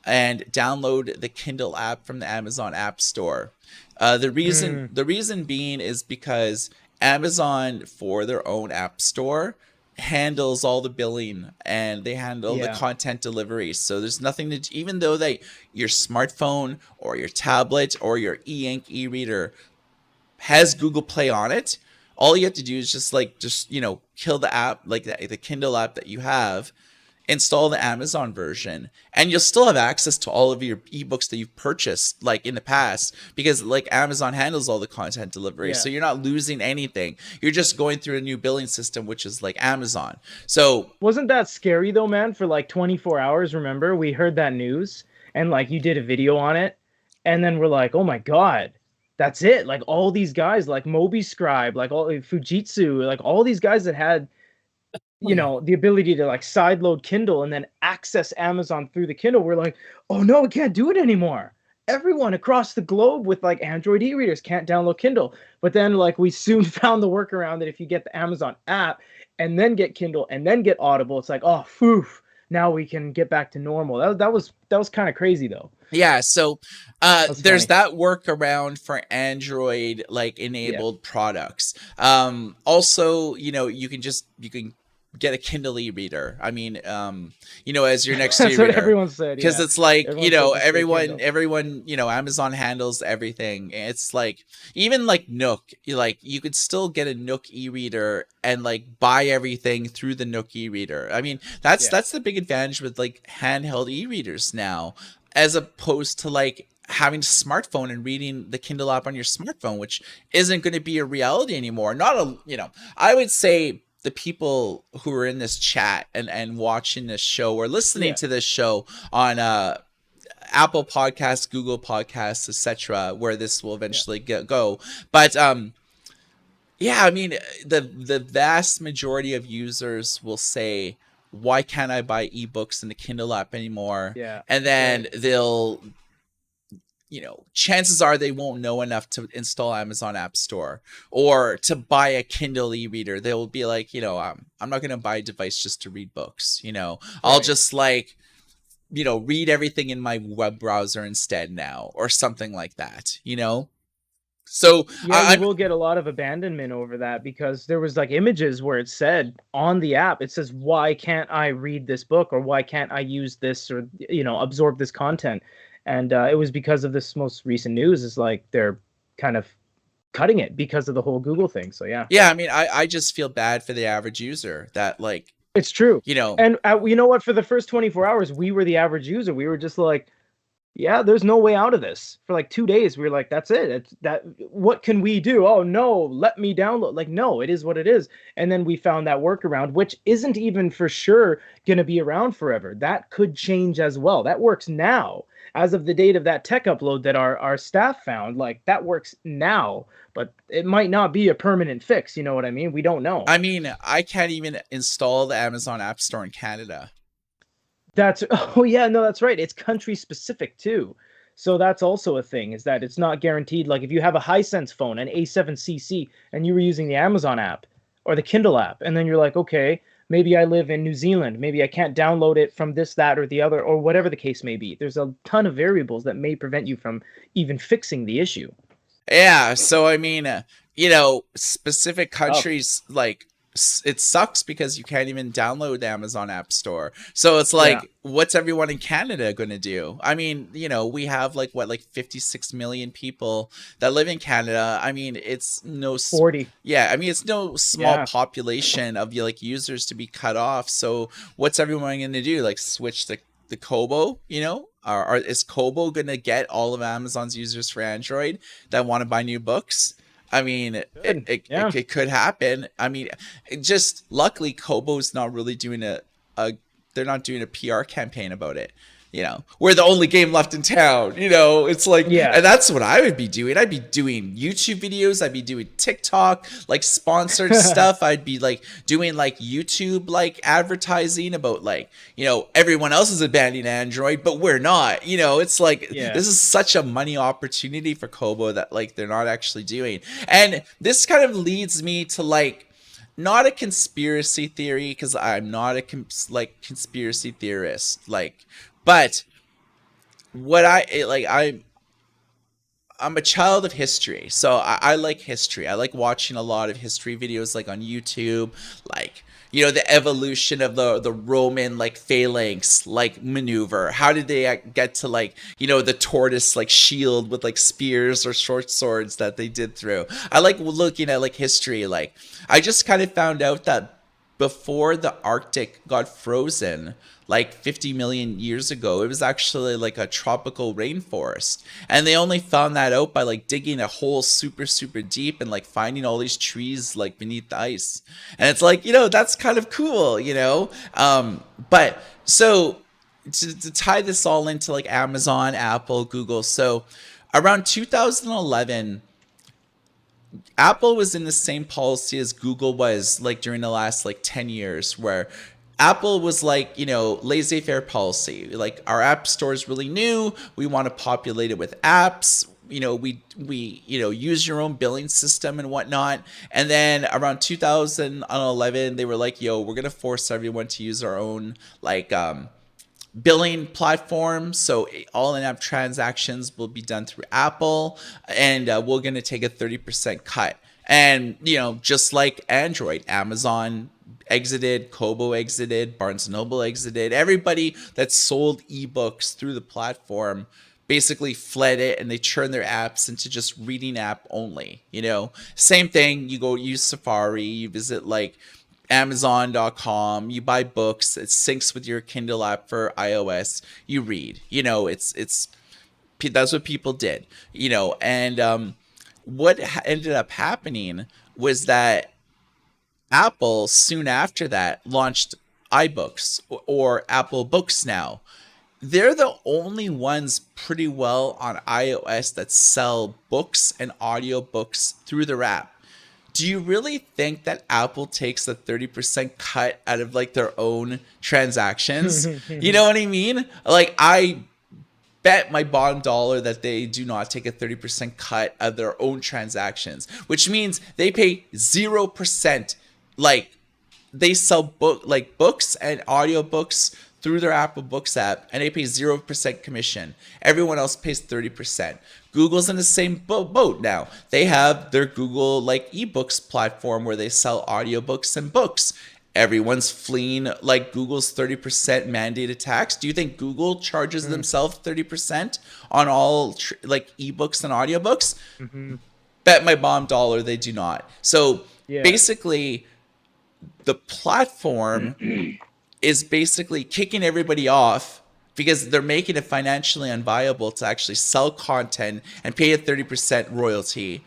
[SPEAKER 1] and download the Kindle app from the Amazon App Store. The reason being is because Amazon, for their own app store, handles all the billing and they handle the
[SPEAKER 2] Yeah.
[SPEAKER 1] content delivery. So there's nothing to, even though your smartphone or your tablet or your e-ink e-reader has Google Play on it, all you have to do is just kill the app, like the Kindle app that you have, install the Amazon version, and you'll still have access to all of your ebooks that you've purchased like in the past, because like Amazon handles all the content delivery.
[SPEAKER 2] Yeah.
[SPEAKER 1] So you're not losing anything. You're just going through a new billing system, which is like Amazon. So
[SPEAKER 2] Wasn't that scary though, man? For like 24 hours, remember? We heard that news and like you did a video on it, and then we're like, "Oh my God, that's it." Like all these guys like Moby Scribe, like all Fujitsu, like all these guys that had the ability to like sideload Kindle and then access Amazon through the Kindle, we're like, "Oh no, we can't do it anymore." everyone across the globe with like Android e-readers can't download Kindle. But then like we soon found the workaround that if you get the Amazon app and then get Kindle and then get Audible, it's like, oh, phew, now we can get back to normal. That was kind of crazy though.
[SPEAKER 1] Yeah, so
[SPEAKER 2] That's
[SPEAKER 1] there's
[SPEAKER 2] funny.
[SPEAKER 1] that workaround for Android like enabled products. Also, you can get a Kindle e-reader. I mean, as your next
[SPEAKER 2] That's what
[SPEAKER 1] e-reader.
[SPEAKER 2] everyone said.
[SPEAKER 1] Because
[SPEAKER 2] Yeah,
[SPEAKER 1] it's like,
[SPEAKER 2] everyone said just get Kindle.
[SPEAKER 1] everyone, Amazon handles everything. It's like, even like Nook, you could still get a Nook e-reader and like buy everything through the Nook e-reader. I mean,
[SPEAKER 2] Yeah.
[SPEAKER 1] that's the big advantage with like handheld e-readers now, as opposed to like having a smartphone and reading the Kindle app on your smartphone, which isn't going to be a reality anymore. I would say the people who are in this chat and watching this show or listening
[SPEAKER 2] Yeah.
[SPEAKER 1] to this show on Apple Podcasts, Google Podcasts, etc., where this will eventually go. But yeah, I mean, the vast majority of users will say, "Why can't I buy ebooks in the Kindle app anymore?"
[SPEAKER 2] Yeah.
[SPEAKER 1] And then they'll, chances are they won't know enough to install Amazon App Store or to buy a Kindle e-reader. They will be like, I'm not going to buy a device just to read books. I'll just like, read everything in my web browser instead now, or something like that, So
[SPEAKER 2] Yeah, you will get a lot of abandonment over that because there was like images where it said on the app, it says, why can't I read this book, or why can't I use this, or absorb this content? And it was because of this most recent news, is like they're kind of cutting it because of the whole Google thing. So yeah.
[SPEAKER 1] Yeah, I mean, I just feel bad for the average user that like,
[SPEAKER 2] It's true.
[SPEAKER 1] you know,
[SPEAKER 2] And you know what? For the first 24 hours, we were the average user. We were just like, yeah, there's no way out of this. For like 2 days, we were like, that's it. What can we do? Oh no, let me download. Like, no, it is what it is. And then we found that workaround, which isn't even for sure going to be around forever. That could change as well. That works now. As of the date of that tech upload that our staff found, like that works now, but it might not be a permanent fix. You know what I mean? We don't know.
[SPEAKER 1] I mean, I can't even install the Amazon App Store in Canada.
[SPEAKER 2] Oh yeah, no, that's right. It's country specific too. So that's also a thing, is that it's not guaranteed. Like if you have a Hisense phone, an A7CC, and you were using the Amazon app or the Kindle app, and then you're like, okay, maybe I live in New Zealand, maybe I can't download it from this, that, or the other, or whatever the case may be. There's a ton of variables that may prevent you from even fixing the issue.
[SPEAKER 1] Yeah, so I mean, specific countries like it sucks because you can't even download the Amazon App Store. So it's like, what's everyone in Canada going to do? I mean, we have like 56 million people that live in Canada. I mean, it's no
[SPEAKER 2] 40.
[SPEAKER 1] Yeah, I mean, it's no small population of like users to be cut off. So what's everyone going to do? Like switch the Kobo, Or is Kobo going to get all of Amazon's users for Android that want to buy new books? I mean, it could happen. I mean, just luckily Kobo's not really doing they're not doing a PR campaign about it. We're the only game left in town. It's like, and that's what I would be doing. I'd be doing YouTube videos. I'd be doing TikTok, like sponsored stuff. I'd be like doing like YouTube, like advertising about like, everyone else is abandoning Android, but we're not, it's like, this is such a money opportunity for Kobo that like, they're not actually doing. And this kind of leads me to like, not a conspiracy theory, because I'm not a conspiracy theorist, but what I'm a child of history, so I like history. I like watching a lot of history videos, like on YouTube, like the evolution of the Roman like phalanx like maneuver. How did they get to like the tortoise like shield with like spears or short swords that they did through? I like looking at like history. Like I just kind of found out that before the Arctic got frozen, like 50 million years ago, it was actually like a tropical rainforest. And they only found that out by like digging a hole super, super deep and like finding all these trees like beneath the ice. And it's like, that's kind of cool, But so to tie this all into like Amazon, Apple, Google. So around 2011, Apple was in the same policy as Google was like during the last like 10 years, where Apple was like, laissez-faire policy. Like, our app store is really new. We want to populate it with apps. We use your own billing system and whatnot. And then around 2011, they were like, yo, we're going to force everyone to use our own, like, billing platform. So all in-app transactions will be done through Apple, and we're going to take a 30% cut. And, just like Android, Amazon exited, Kobo exited, Barnes & Noble exited. Everybody that sold ebooks through the platform basically fled it, and they turned their apps into just reading app only. Same thing. You go use Safari, you visit like Amazon.com, you buy books, it syncs with your Kindle app for iOS, you read. It's that's what people did. And what ended up happening was that Apple soon after that launched iBooks, or Apple Books now. They're the only ones pretty well on iOS that sell books and audiobooks through their app. Do you really think that Apple takes the 30% cut out of like their own transactions? You know what I mean? Like, I bet my bottom dollar that they do not take a 30% cut of their own transactions, which means they pay 0%. Like, they sell books and audiobooks through their Apple Books app, and they pay 0% commission. Everyone else pays 30%. Google's in the same boat now. They have their Google like ebooks platform where they sell audiobooks and books. Everyone's fleeing like Google's 30% mandated tax. Do you think Google charges themselves 30% on all like ebooks and audiobooks? Bet my bottom dollar they do not. So basically, the platform is basically kicking everybody off because they're making it financially unviable to actually sell content and pay a 30% royalty.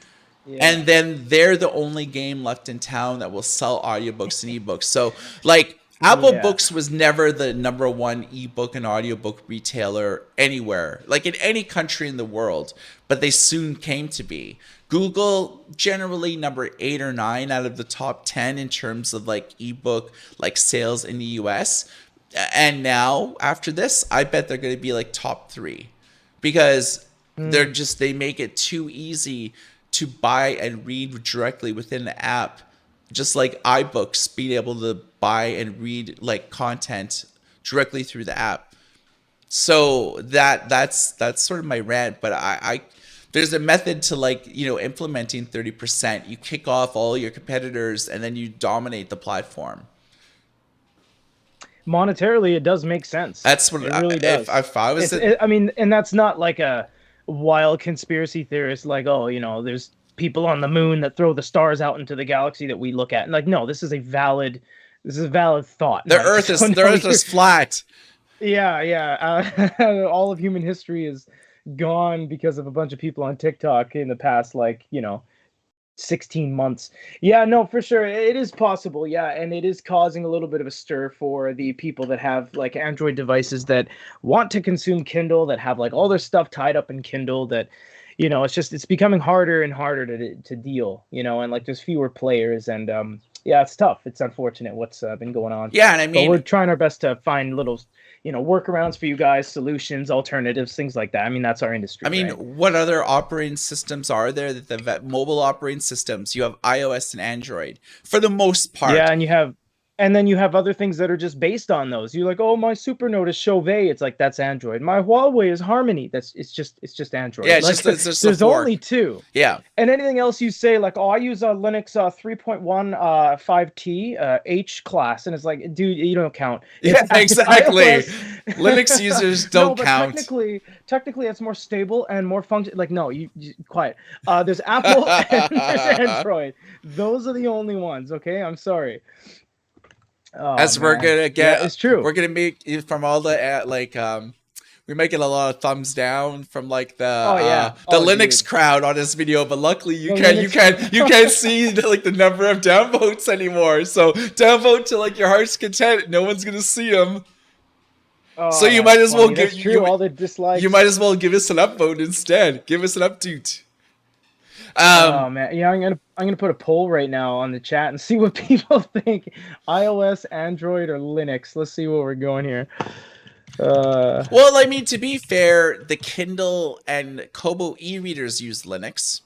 [SPEAKER 1] And then they're the only game left in town that will sell audiobooks and ebooks. So like, Apple Books was never the number one ebook and audiobook retailer anywhere, like in any country in the world, but they soon came to be. Google generally number 8 or 9 out of the top 10 in terms of like ebook like sales in the US. And now after this, I bet they're going to be like top 3 because they make it too easy to buy and read directly within the app. Just like iBooks being able to buy and read like content directly through the app. So that's sort of my rant, but I there's a method to like, implementing 30%. You kick off all your competitors and then you dominate the platform.
[SPEAKER 2] Monetarily, it does make sense.
[SPEAKER 1] That's what
[SPEAKER 2] it really does.
[SPEAKER 1] If I was,
[SPEAKER 2] I mean, and that's not like a wild conspiracy theorist, like, there's people on the moon that throw the stars out into the galaxy that we look at. And like, no, this is a valid thought.
[SPEAKER 1] The Earth is flat.
[SPEAKER 2] Yeah. All of human history is gone because of a bunch of people on TikTok in the past, 16 months. Yeah, no, for sure. It is possible. Yeah. And it is causing a little bit of a stir for the people that have like Android devices that want to consume Kindle, that have like all their stuff tied up in Kindle, that, it's becoming harder and harder to deal, and like there's fewer players, and it's tough. It's unfortunate what's been going on.
[SPEAKER 1] Yeah. And I mean,
[SPEAKER 2] but we're trying our best to find little, workarounds for you guys, solutions, alternatives, things like that. I mean, that's our industry.
[SPEAKER 1] I mean,
[SPEAKER 2] right?
[SPEAKER 1] What other operating systems are there? The mobile operating systems, you have iOS and Android for the most part.
[SPEAKER 2] Yeah, and then you have other things that are just based on those. You're like, oh, my Supernote is Chauvet. It's like, that's Android. My Huawei is Harmony. It's just Android.
[SPEAKER 1] Yeah,
[SPEAKER 2] it's just there's only 2.
[SPEAKER 1] Yeah.
[SPEAKER 2] And anything else you say, like, oh, I use a Linux 3.1 5T H class, and it's like, dude, you don't count.
[SPEAKER 1] Yeah, exactly. Linux users don't count.
[SPEAKER 2] Technically, it's more stable and more function. Like, no, you quiet. There's Apple and there's Android. Those are the only ones. Okay, I'm sorry. Oh,
[SPEAKER 1] we're gonna get,
[SPEAKER 2] it's true.
[SPEAKER 1] We're gonna make from all the we're making a lot of thumbs down from like the Linux crowd on this video, but luckily you can't see the number of downvotes anymore. So downvote to like your heart's content. No one's gonna see them. Oh, so you might as well give
[SPEAKER 2] all the dislikes.
[SPEAKER 1] You might as well give us an upvote instead. Give us an upvote. Um,
[SPEAKER 2] Oh man, yeah, I'm gonna put a poll right now on the chat and see what people think. iOS, Android, or Linux. Let's see where we're going here. Uh,
[SPEAKER 1] well, I mean, to be fair, the Kindle and Kobo e-readers use Linux.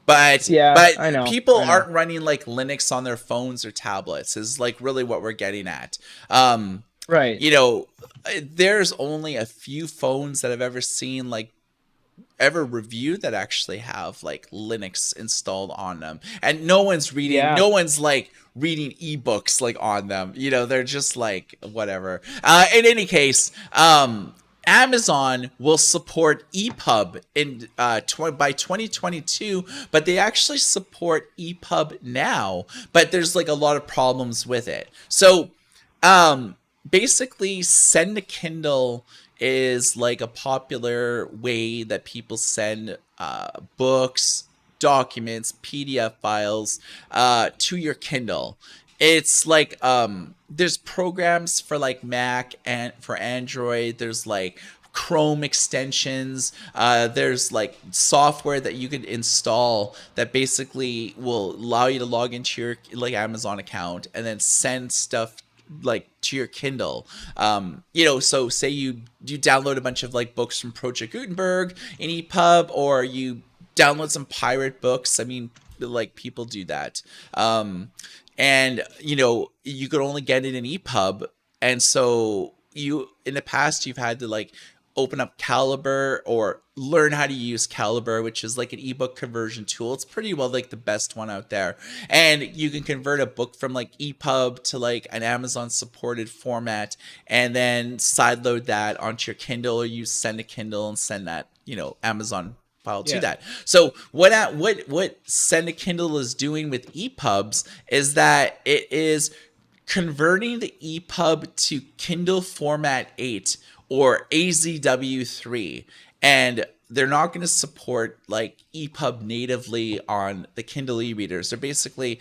[SPEAKER 1] But
[SPEAKER 2] yeah,
[SPEAKER 1] but
[SPEAKER 2] I know,
[SPEAKER 1] people
[SPEAKER 2] I know.
[SPEAKER 1] aren't running like Linux on their phones or tablets is like really what we're getting at.
[SPEAKER 2] Right.
[SPEAKER 1] You know, there's only a few phones that I've ever seen like ever reviewed that actually have like Linux installed on them. And
[SPEAKER 2] Yeah.
[SPEAKER 1] no one's like reading ebooks like on them. You know, they're just like whatever. In any case, Amazon will support EPUB in by 2022, but they actually support EPUB now, but there's like a lot of problems with it. So, basically send a Kindle is like a popular way that people send books, documents, PDF files to your Kindle. It's like there's programs for like Mac and for Android. There's like Chrome extensions. There's like software that you could install that basically will allow you to log into your like Amazon account and then send stuff like to your Kindle. You know, so say you download a bunch of like books from Project Gutenberg in EPUB, or you download some pirate books. I mean, like people do that. And you know, you could only get it in EPUB, and so you in the past you've had to like open up Calibre or learn how to use Calibre, which is like an ebook conversion tool. It's pretty well like the best one out there. And you can convert a book from like EPUB to like an Amazon supported format and then sideload that onto your Kindle, or you send a Kindle and send that, you know, Amazon file to
[SPEAKER 2] Yeah.
[SPEAKER 1] that. So what Send a Kindle is doing with EPUBs is that it is converting the EPUB to Kindle Format 8 or AZW3, and they're not going to support like EPUB natively on the Kindle e-readers. They're basically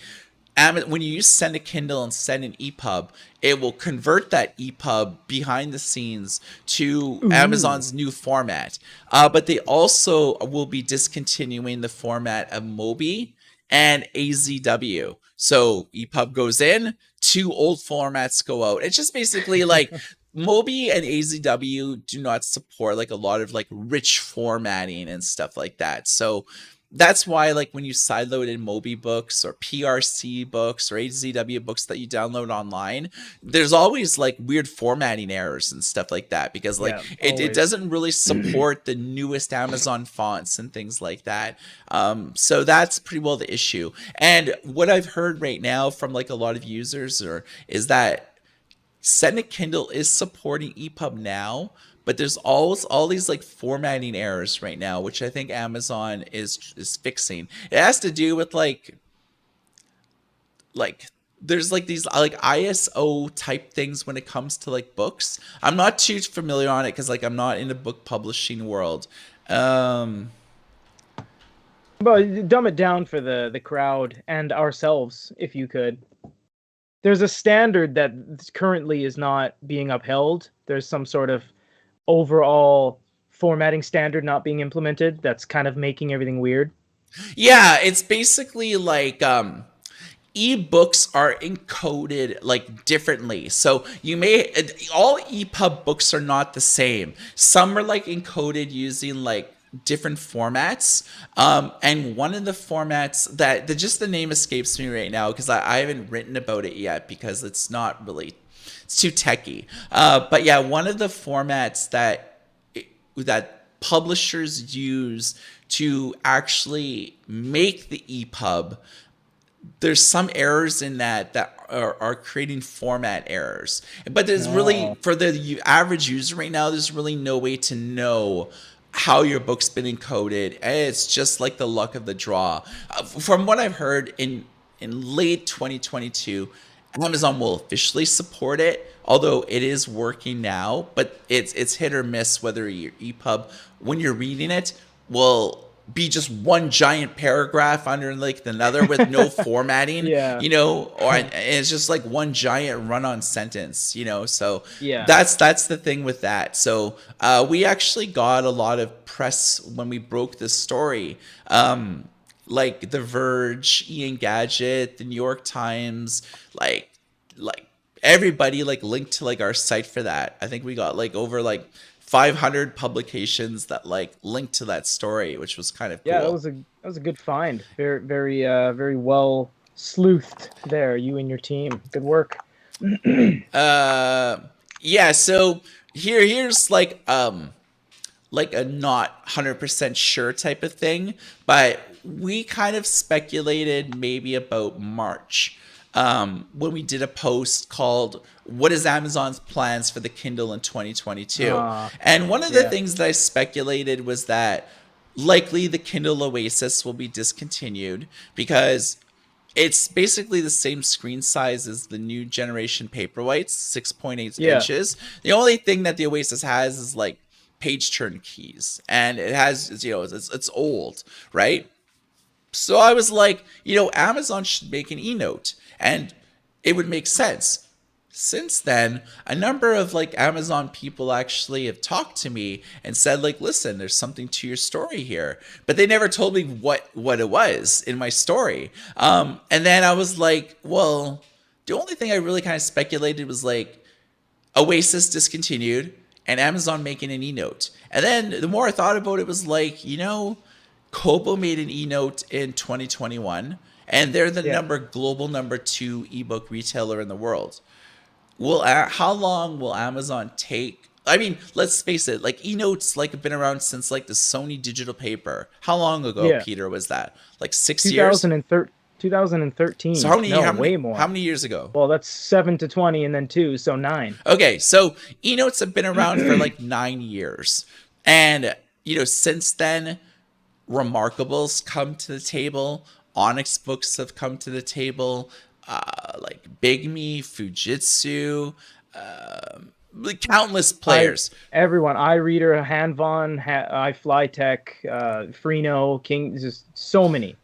[SPEAKER 1] when you send a Kindle and send an EPUB, it will convert that EPUB behind the scenes to
[SPEAKER 2] Ooh.
[SPEAKER 1] Amazon's new format. But they also will be discontinuing the format of Mobi and AZW. So EPUB goes in, two old formats go out. It's just basically like Mobi and AZW do not support like a lot of like rich formatting and stuff like that. So that's why like when you sideload in Mobi books or PRC books or AZW books that you download online, there's always like weird formatting errors and stuff like that, because like
[SPEAKER 2] Yeah,
[SPEAKER 1] it
[SPEAKER 2] always.
[SPEAKER 1] doesn't really support the newest Amazon fonts and things like that. So that's pretty well the issue. And what I've heard right now from like a lot of users is that Send a Kindle is supporting EPUB now, but there's all these like formatting errors right now, which I think Amazon is fixing. It has to do with like there's like these like ISO type things when it comes to like books. I'm not too familiar on it because like I'm not in the book publishing world. Um,
[SPEAKER 2] But dumb it down for the crowd and ourselves, if you could. There's a standard that currently is not being upheld. There's some sort of overall formatting standard not being implemented that's kind of making everything weird.
[SPEAKER 1] yeah, it's basically like ebooks are encoded like differently. So you may all EPUB books are not the same. Some are like encoded using like different formats. And one of the formats that just the name escapes me right now because I haven't written about it yet because it's not really it's too techy. But yeah, one of the formats that publishers use to actually make the EPUB, there's some errors in that are creating format errors. But there's really,
[SPEAKER 2] Oh,
[SPEAKER 1] for the average user right now, there's really no way to know how your book's been encoded. And it's just like the luck of the draw. From what I've heard, in late 2022, Amazon will officially support it, although it is working now. But it's hit or miss whether your EPUB, when you're reading it, will be just one giant paragraph under like another with no formatting,
[SPEAKER 2] Yeah.
[SPEAKER 1] or and it's just like one giant run-on sentence, So
[SPEAKER 2] Yeah.
[SPEAKER 1] that's the thing with that. So we actually got a lot of press when we broke this story. Like The Verge, Ian Gadget, the New York Times, like everybody like linked to like our site for that. I think we got like over like 500 publications that like linked to that story, which was kind of
[SPEAKER 2] Yeah,
[SPEAKER 1] cool.
[SPEAKER 2] that was a good find. Very very well sleuthed there, you and your team. Good work.
[SPEAKER 1] Uh, yeah. So here's like a not 100% sure type of thing, but we kind of speculated maybe about March, when we did a post called "What is Amazon's plans for the Kindle in 2022?" And one of the
[SPEAKER 2] Yeah.
[SPEAKER 1] things that I speculated was that likely the Kindle Oasis will be discontinued because it's basically the same screen size as the new generation Paperwhites, 6.8
[SPEAKER 2] Yeah.
[SPEAKER 1] inches. The only thing that the Oasis has is like page turn keys, and it has, it's old, right? So I was like, Amazon should make an e-note, and it would make sense. Since then, a number of like Amazon people actually have talked to me and said like, listen, there's something to your story here, but they never told me what it was in my story. And then I was like, well, the only thing I really kind of speculated was like Oasis discontinued and Amazon making an e-note. And then the more I thought about it, was like, Kobo made an e-note in 2021, and they're the
[SPEAKER 2] Yeah.
[SPEAKER 1] global number 2 ebook retailer in the world. How long will Amazon take? I mean, let's face it, like e-notes like have been around since like the Sony digital paper. How long ago,
[SPEAKER 2] Yeah.
[SPEAKER 1] Peter, was that? Like 6 years?
[SPEAKER 2] 2013.
[SPEAKER 1] So
[SPEAKER 2] 2013. No, way
[SPEAKER 1] how
[SPEAKER 2] more.
[SPEAKER 1] many years ago?
[SPEAKER 2] Well, that's 7 to 20 and then 2, so 9.
[SPEAKER 1] Okay, so e-notes have been around for like 9 years. And, since then, Remarkables come to the table. Onyx books have come to the table. Like Bigme, Fujitsu, like countless
[SPEAKER 2] I
[SPEAKER 1] players.
[SPEAKER 2] Everyone, iReader, Hanvon, iFlyTech, Freenot, King, just so many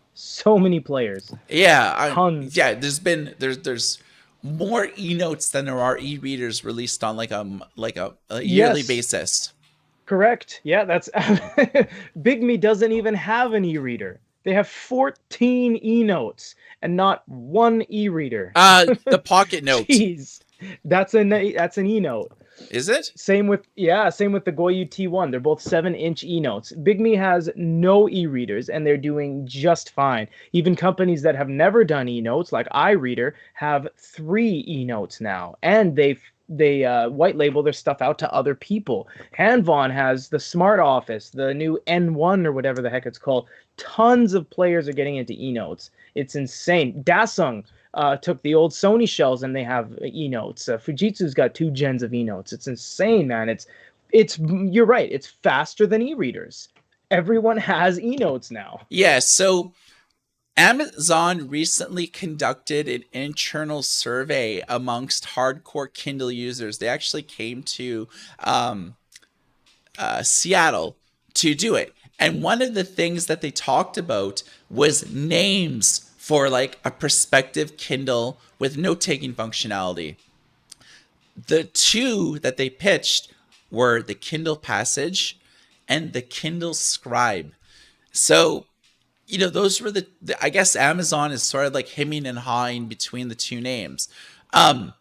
[SPEAKER 2] players, tons.
[SPEAKER 1] Yeah. There's more e-notes than there are e-readers released on like a yearly
[SPEAKER 2] Yes,
[SPEAKER 1] basis.
[SPEAKER 2] correct. Yeah, that's Bigme doesn't even have an e-reader. They have 14 e-notes and not one e-reader.
[SPEAKER 1] The Pocket Note,
[SPEAKER 2] Jeez, that's an e-note.
[SPEAKER 1] is it?
[SPEAKER 2] Same with the Goyu T1. They're both 7-inch e-notes. Bigme has no e-readers and they're doing just fine. Even companies that have never done e-notes like iReader have 3 e-notes now, and they white label their stuff out to other people. Hanvon has the Smart Office, the new N1 or whatever the heck it's called. Tons of players are getting into e-notes. It's insane. Dasung took the old Sony shells and they have e-notes. Fujitsu's got 2 gens of e-notes. It's insane, man. It's you're right. It's faster than e-readers. Everyone has e-notes now.
[SPEAKER 1] Yeah, so Amazon recently conducted an internal survey amongst hardcore Kindle users. They actually came to Seattle to do it. And one of the things that they talked about was names for like a prospective Kindle with note taking functionality. The 2 that they pitched were the Kindle Passage and the Kindle Scribe. So, those were I guess Amazon is sort of like hemming and hawing between the 2 names. A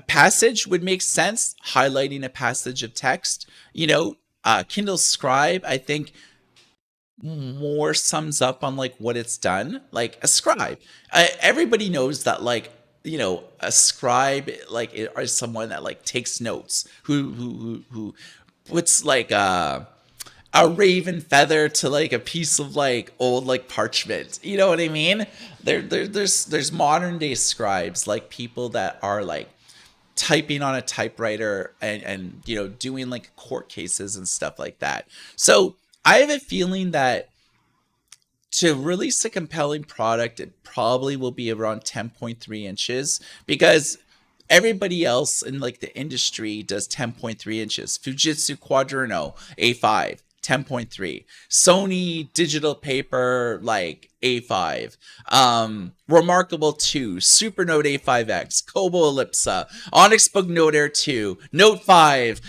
[SPEAKER 1] passage would make sense, highlighting a passage of text. Kindle Scribe, I think, more sums up on like what it's done. Like a scribe, everybody knows that like a scribe like is someone that like takes notes, who puts like a raven feather to like a piece of like old like parchment. You know what I mean? There's modern day scribes, like people that are like typing on a typewriter and doing like court cases and stuff like that. So I have a feeling that to release a compelling product, it probably will be around 10.3 inches, because everybody else in like the industry does 10.3 inches. Fujitsu Quadrano A5, 10.3. Sony digital paper like A5. Remarkable 2, Supernote A5X, Kobo Ellipsa, Onyx Poke Note Air 2, Note 5,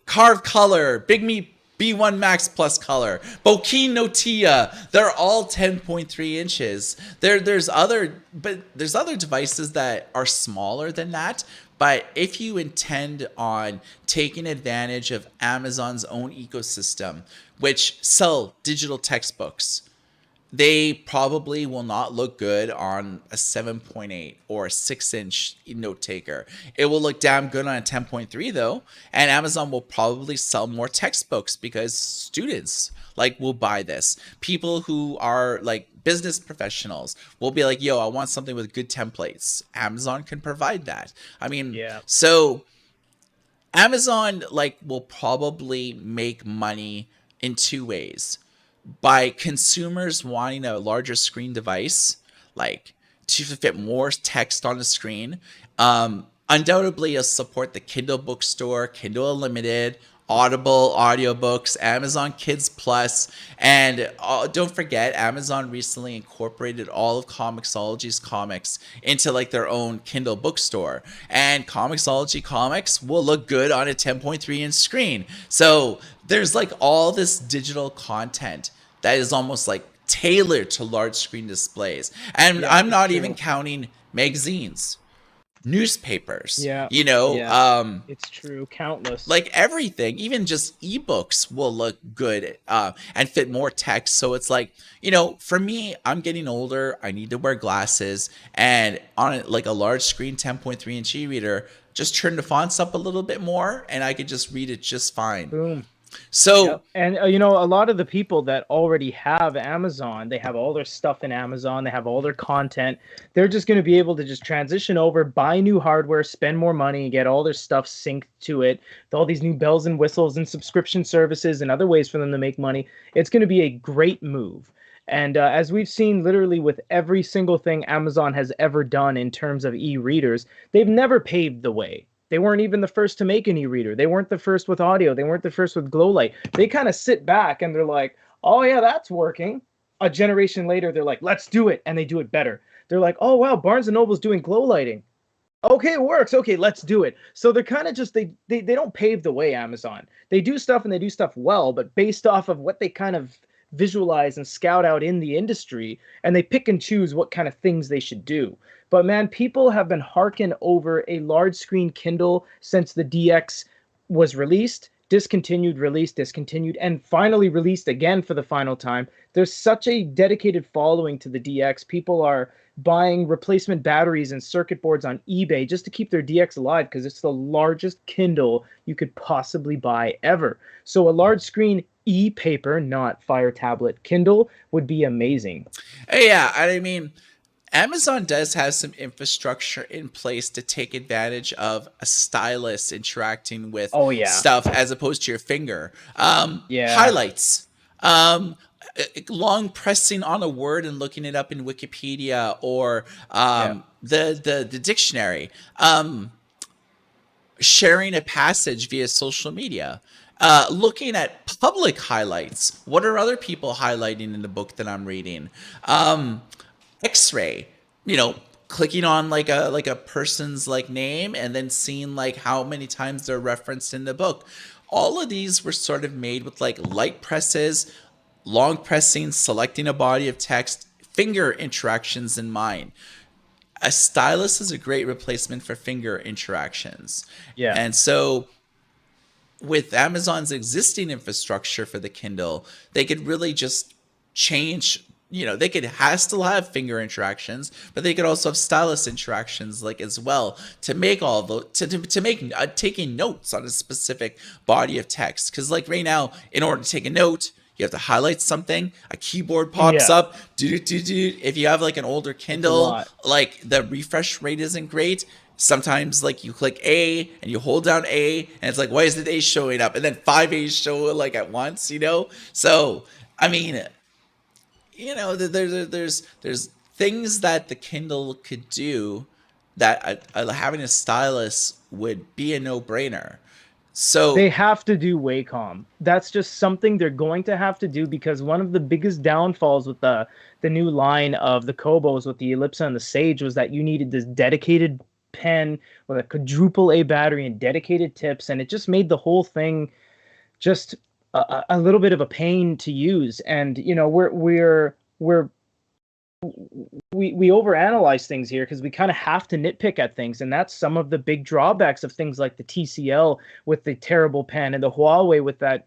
[SPEAKER 1] Carve Color, Bigme B1 Max Plus Color, Bokeh Notia. They're all 10.3 inches. There's other devices that are smaller than that. But if you intend on taking advantage of Amazon's own ecosystem, which sell digital textbooks, they probably will not look good on a 7.8 or a 6-inch note taker. It will look damn good on a 10.3 though, and Amazon will probably sell more textbooks because students will buy this. People who are business professionals will be like, yo, I want something with good templates. Amazon can provide that. I mean,
[SPEAKER 2] Yeah.
[SPEAKER 1] So Amazon will probably make money in two ways: by consumers wanting a larger screen device, to fit more text on the screen. Undoubtedly, you'll support the Kindle Bookstore, Kindle Unlimited, Audible audiobooks, Amazon Kids Plus, and don't forget, Amazon recently incorporated all of Comixology's comics into their own Kindle bookstore, and Comixology comics will look good on a 10.3-inch screen. So there's all this digital content that is almost tailored to large screen displays, and
[SPEAKER 2] Yeah,
[SPEAKER 1] I'm not
[SPEAKER 2] true.
[SPEAKER 1] even counting magazines, newspapers,
[SPEAKER 2] Yeah. It's true. Countless.
[SPEAKER 1] everything, even just ebooks will look good and fit more text. So it's for me, I'm getting older, I need to wear glasses, and on a large screen 10.3-inch e-reader, just turn the fonts up a little bit more and I could just read it just fine.
[SPEAKER 2] Boom.
[SPEAKER 1] So
[SPEAKER 2] Yep. And a lot of the people that already have Amazon, they have all their stuff in Amazon, they have all their content. They're just going to be able to just transition over, buy new hardware, spend more money, and get all their stuff synced to it. All these new bells and whistles and subscription services and other ways for them to make money. It's going to be a great move. And as we've seen literally with every single thing Amazon has ever done in terms of e-readers, they've never paved the way. They weren't even the first to make an e-reader. They weren't the first with audio. They weren't the first with glow light. They kind of sit back and they're like, oh yeah, that's working. A generation later, they're like, let's do it. And they do it better. They're like, oh wow, Barnes & Noble's doing glow lighting. Okay, it works. Okay, let's do it. So they're kind of just, they don't pave the way, Amazon. They do stuff and they do stuff well, but based off of what they kind of visualize and scout out in the industry, and they pick and choose what kind of things they should do. But man, people have been harking over a large screen Kindle since the DX was released, discontinued, released, discontinued, and finally released again for the final time. There's such a dedicated following to the DX. People are buying replacement batteries and circuit boards on eBay just to keep their DX alive because it's the largest Kindle you could possibly buy ever. So a large screen e-paper, not Fire Tablet Kindle, would be amazing.
[SPEAKER 1] yeah, I mean, Amazon does have some infrastructure in place to take advantage of a stylus interacting with stuff as opposed to your finger. Highlights. Long pressing on a word and looking it up in Wikipedia or the dictionary. Sharing a passage via social media. Looking at public highlights. What are other people highlighting in the book that I'm reading? X-ray, clicking on a person's name and then seeing how many times they're referenced in the book. All of these were sort of made with light presses, long pressing, selecting a body of text, finger interactions in mind. A stylus is a great replacement for finger interactions.
[SPEAKER 2] Yeah.
[SPEAKER 1] And so with Amazon's existing infrastructure for the Kindle, they could really just change. They could still have finger interactions, but they could also have stylus interactions as well to make all the to make taking notes on a specific body of text. Because right now, in order to take a note, you have to highlight something. A keyboard pops up. If you have an older Kindle, the refresh rate isn't great. Sometimes you click A and you hold down A and it's why isn't A showing up? And then 5 A's show at once, So I mean, there's things that the Kindle could do that having a stylus would be a no-brainer. So
[SPEAKER 2] They have to do Wacom. That's just something they're going to have to do because one of the biggest downfalls with the new line of the Kobos with the Ellipsa and the Sage was that you needed this dedicated pen with a quadruple A battery and dedicated tips, and it just made the whole thing just a little bit of a pain to use. And you know, we overanalyze things here because we kind of have to nitpick at things, and that's some of the big drawbacks of things like the TCL with the terrible pen and the Huawei with that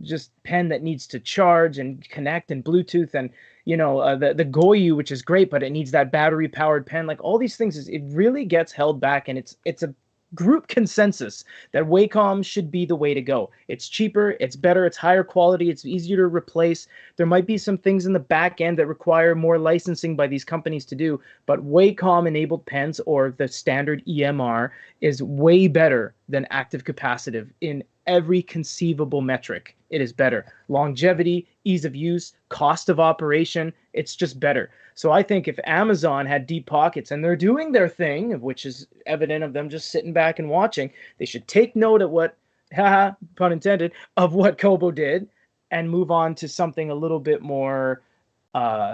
[SPEAKER 2] just pen that needs to charge and connect and Bluetooth, and you know, the Goyu, which is great, but it needs that battery powered pen. Like all these things, it really gets held back, and it's a group consensus that Wacom should be the way to go. It's cheaper, it's better, it's higher quality, it's easier to replace. There might be some things in the back end that require more licensing by these companies to do, but Wacom enabled pens or the standard EMR is way better than active capacitive in every conceivable metric. It is better. Longevity, ease of use, cost of operation, it's just better. So I think if Amazon had deep pockets and they're doing their thing, which is evident of them just sitting back and watching, they should take note of what, haha, pun intended, of what Kobo did and move on to something a little bit more,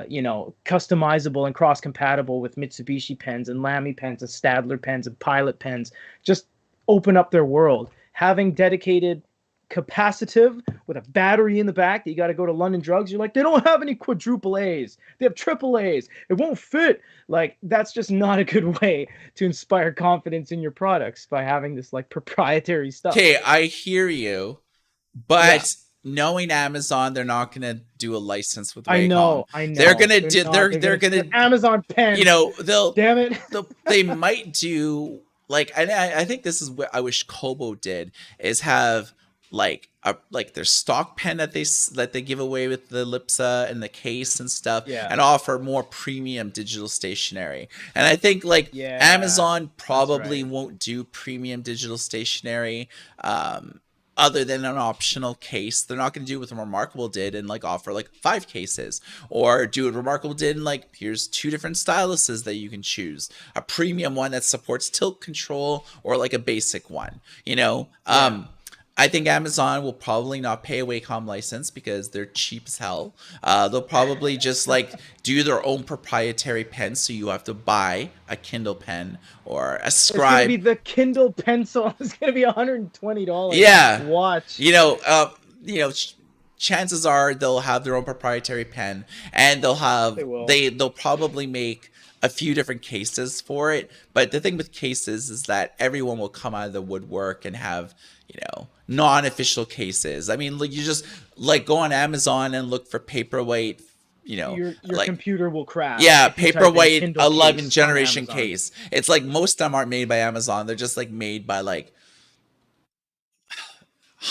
[SPEAKER 2] you know, customizable and cross-compatible with Mitsubishi pens and Lamy pens and Stadler pens and Pilot pens. Just open up their world. Having dedicated capacitive with a battery in the back that you got to go to London Drugs, you're like, they don't have any quadruple A's, they have triple A's, it won't fit. Like, that's just not a good way to inspire confidence in your products by having this like proprietary stuff.
[SPEAKER 1] okay, I hear you,
[SPEAKER 2] Yeah,
[SPEAKER 1] but knowing Amazon, they're not gonna do a license with Wacom.
[SPEAKER 2] I
[SPEAKER 1] They're
[SPEAKER 2] know,
[SPEAKER 1] gonna do they're gonna
[SPEAKER 2] Amazon
[SPEAKER 1] you
[SPEAKER 2] pens,
[SPEAKER 1] know
[SPEAKER 2] damn it.
[SPEAKER 1] they might do like, and I think this is what I wish Kobo did, is have like their stock pen that they give away with the Lipsa and the case and stuff,
[SPEAKER 2] Yeah,
[SPEAKER 1] and offer more premium digital stationery. And I think like
[SPEAKER 2] yeah,
[SPEAKER 1] Amazon probably
[SPEAKER 2] right.
[SPEAKER 1] won't do premium digital stationery. Other than an optional case, they're not going to do what Remarkable did and like offer like 5 cases, or do what Remarkable did and like, here's 2 different styluses that you can choose, a premium one that supports tilt control or like a basic one, you know.
[SPEAKER 2] Yeah.
[SPEAKER 1] I think Amazon will probably not pay a Wacom license because they're cheap as hell. They'll probably just like do their own proprietary pen, so you have to buy a Kindle pen or a
[SPEAKER 2] It's gonna
[SPEAKER 1] Scribe.
[SPEAKER 2] be the Kindle pencil. It's gonna be $120.
[SPEAKER 1] Yeah,
[SPEAKER 2] Watch.
[SPEAKER 1] you know, chances are they'll have their own proprietary pen, and
[SPEAKER 2] They will.
[SPEAKER 1] they'll probably make a few different cases for it. But the thing with cases is that everyone will come out of the woodwork and have, you know, non-official cases. I mean, like, you just like go on Amazon and look for paperweight, you know,
[SPEAKER 2] Your
[SPEAKER 1] like,
[SPEAKER 2] computer will crash
[SPEAKER 1] yeah,
[SPEAKER 2] if you type in
[SPEAKER 1] paperweight
[SPEAKER 2] Kindle
[SPEAKER 1] 11
[SPEAKER 2] case on
[SPEAKER 1] generation
[SPEAKER 2] Amazon.
[SPEAKER 1] case. It's like most of them aren't made by Amazon. They're just like made by like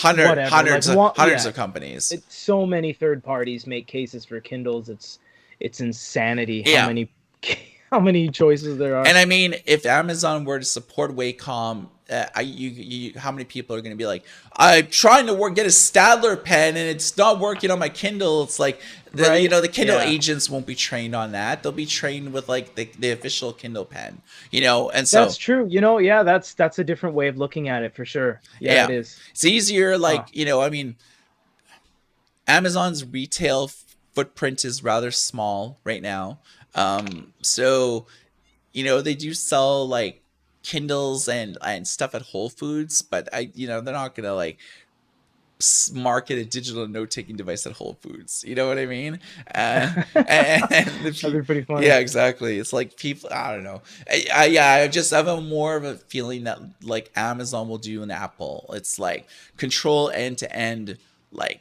[SPEAKER 2] Whatever. Like what?
[SPEAKER 1] hundreds
[SPEAKER 2] Yeah.
[SPEAKER 1] of companies.
[SPEAKER 2] It's so many third parties make cases for Kindles. It's insanity how
[SPEAKER 1] Yeah.
[SPEAKER 2] many how many choices there are.
[SPEAKER 1] And I mean, if Amazon were to support Wacom, how many people are going to be like, I'm trying to get a Stadler pen and it's not working on my Kindle? It's like,
[SPEAKER 2] Right?
[SPEAKER 1] the Kindle
[SPEAKER 2] Yeah.
[SPEAKER 1] agents won't be trained on that. They'll be trained with like the official Kindle pen, you know? And
[SPEAKER 2] That's
[SPEAKER 1] so,
[SPEAKER 2] true. You know, yeah, that's a different way of looking at it for sure. Yeah, it
[SPEAKER 1] yeah,
[SPEAKER 2] is.
[SPEAKER 1] it's easier.
[SPEAKER 2] Huh.
[SPEAKER 1] Like, you know, I mean, Amazon's retail footprint is rather small right now. So, you know, they do sell like Kindles and stuff at Whole Foods, but you know, they're not gonna like market a digital note-taking device at Whole Foods. You know what I mean? And
[SPEAKER 2] That'd be pretty funny.
[SPEAKER 1] yeah, exactly. It's like people, I don't know. I just have a more of a feeling that like Amazon will do an Apple. It's like control end to end, like,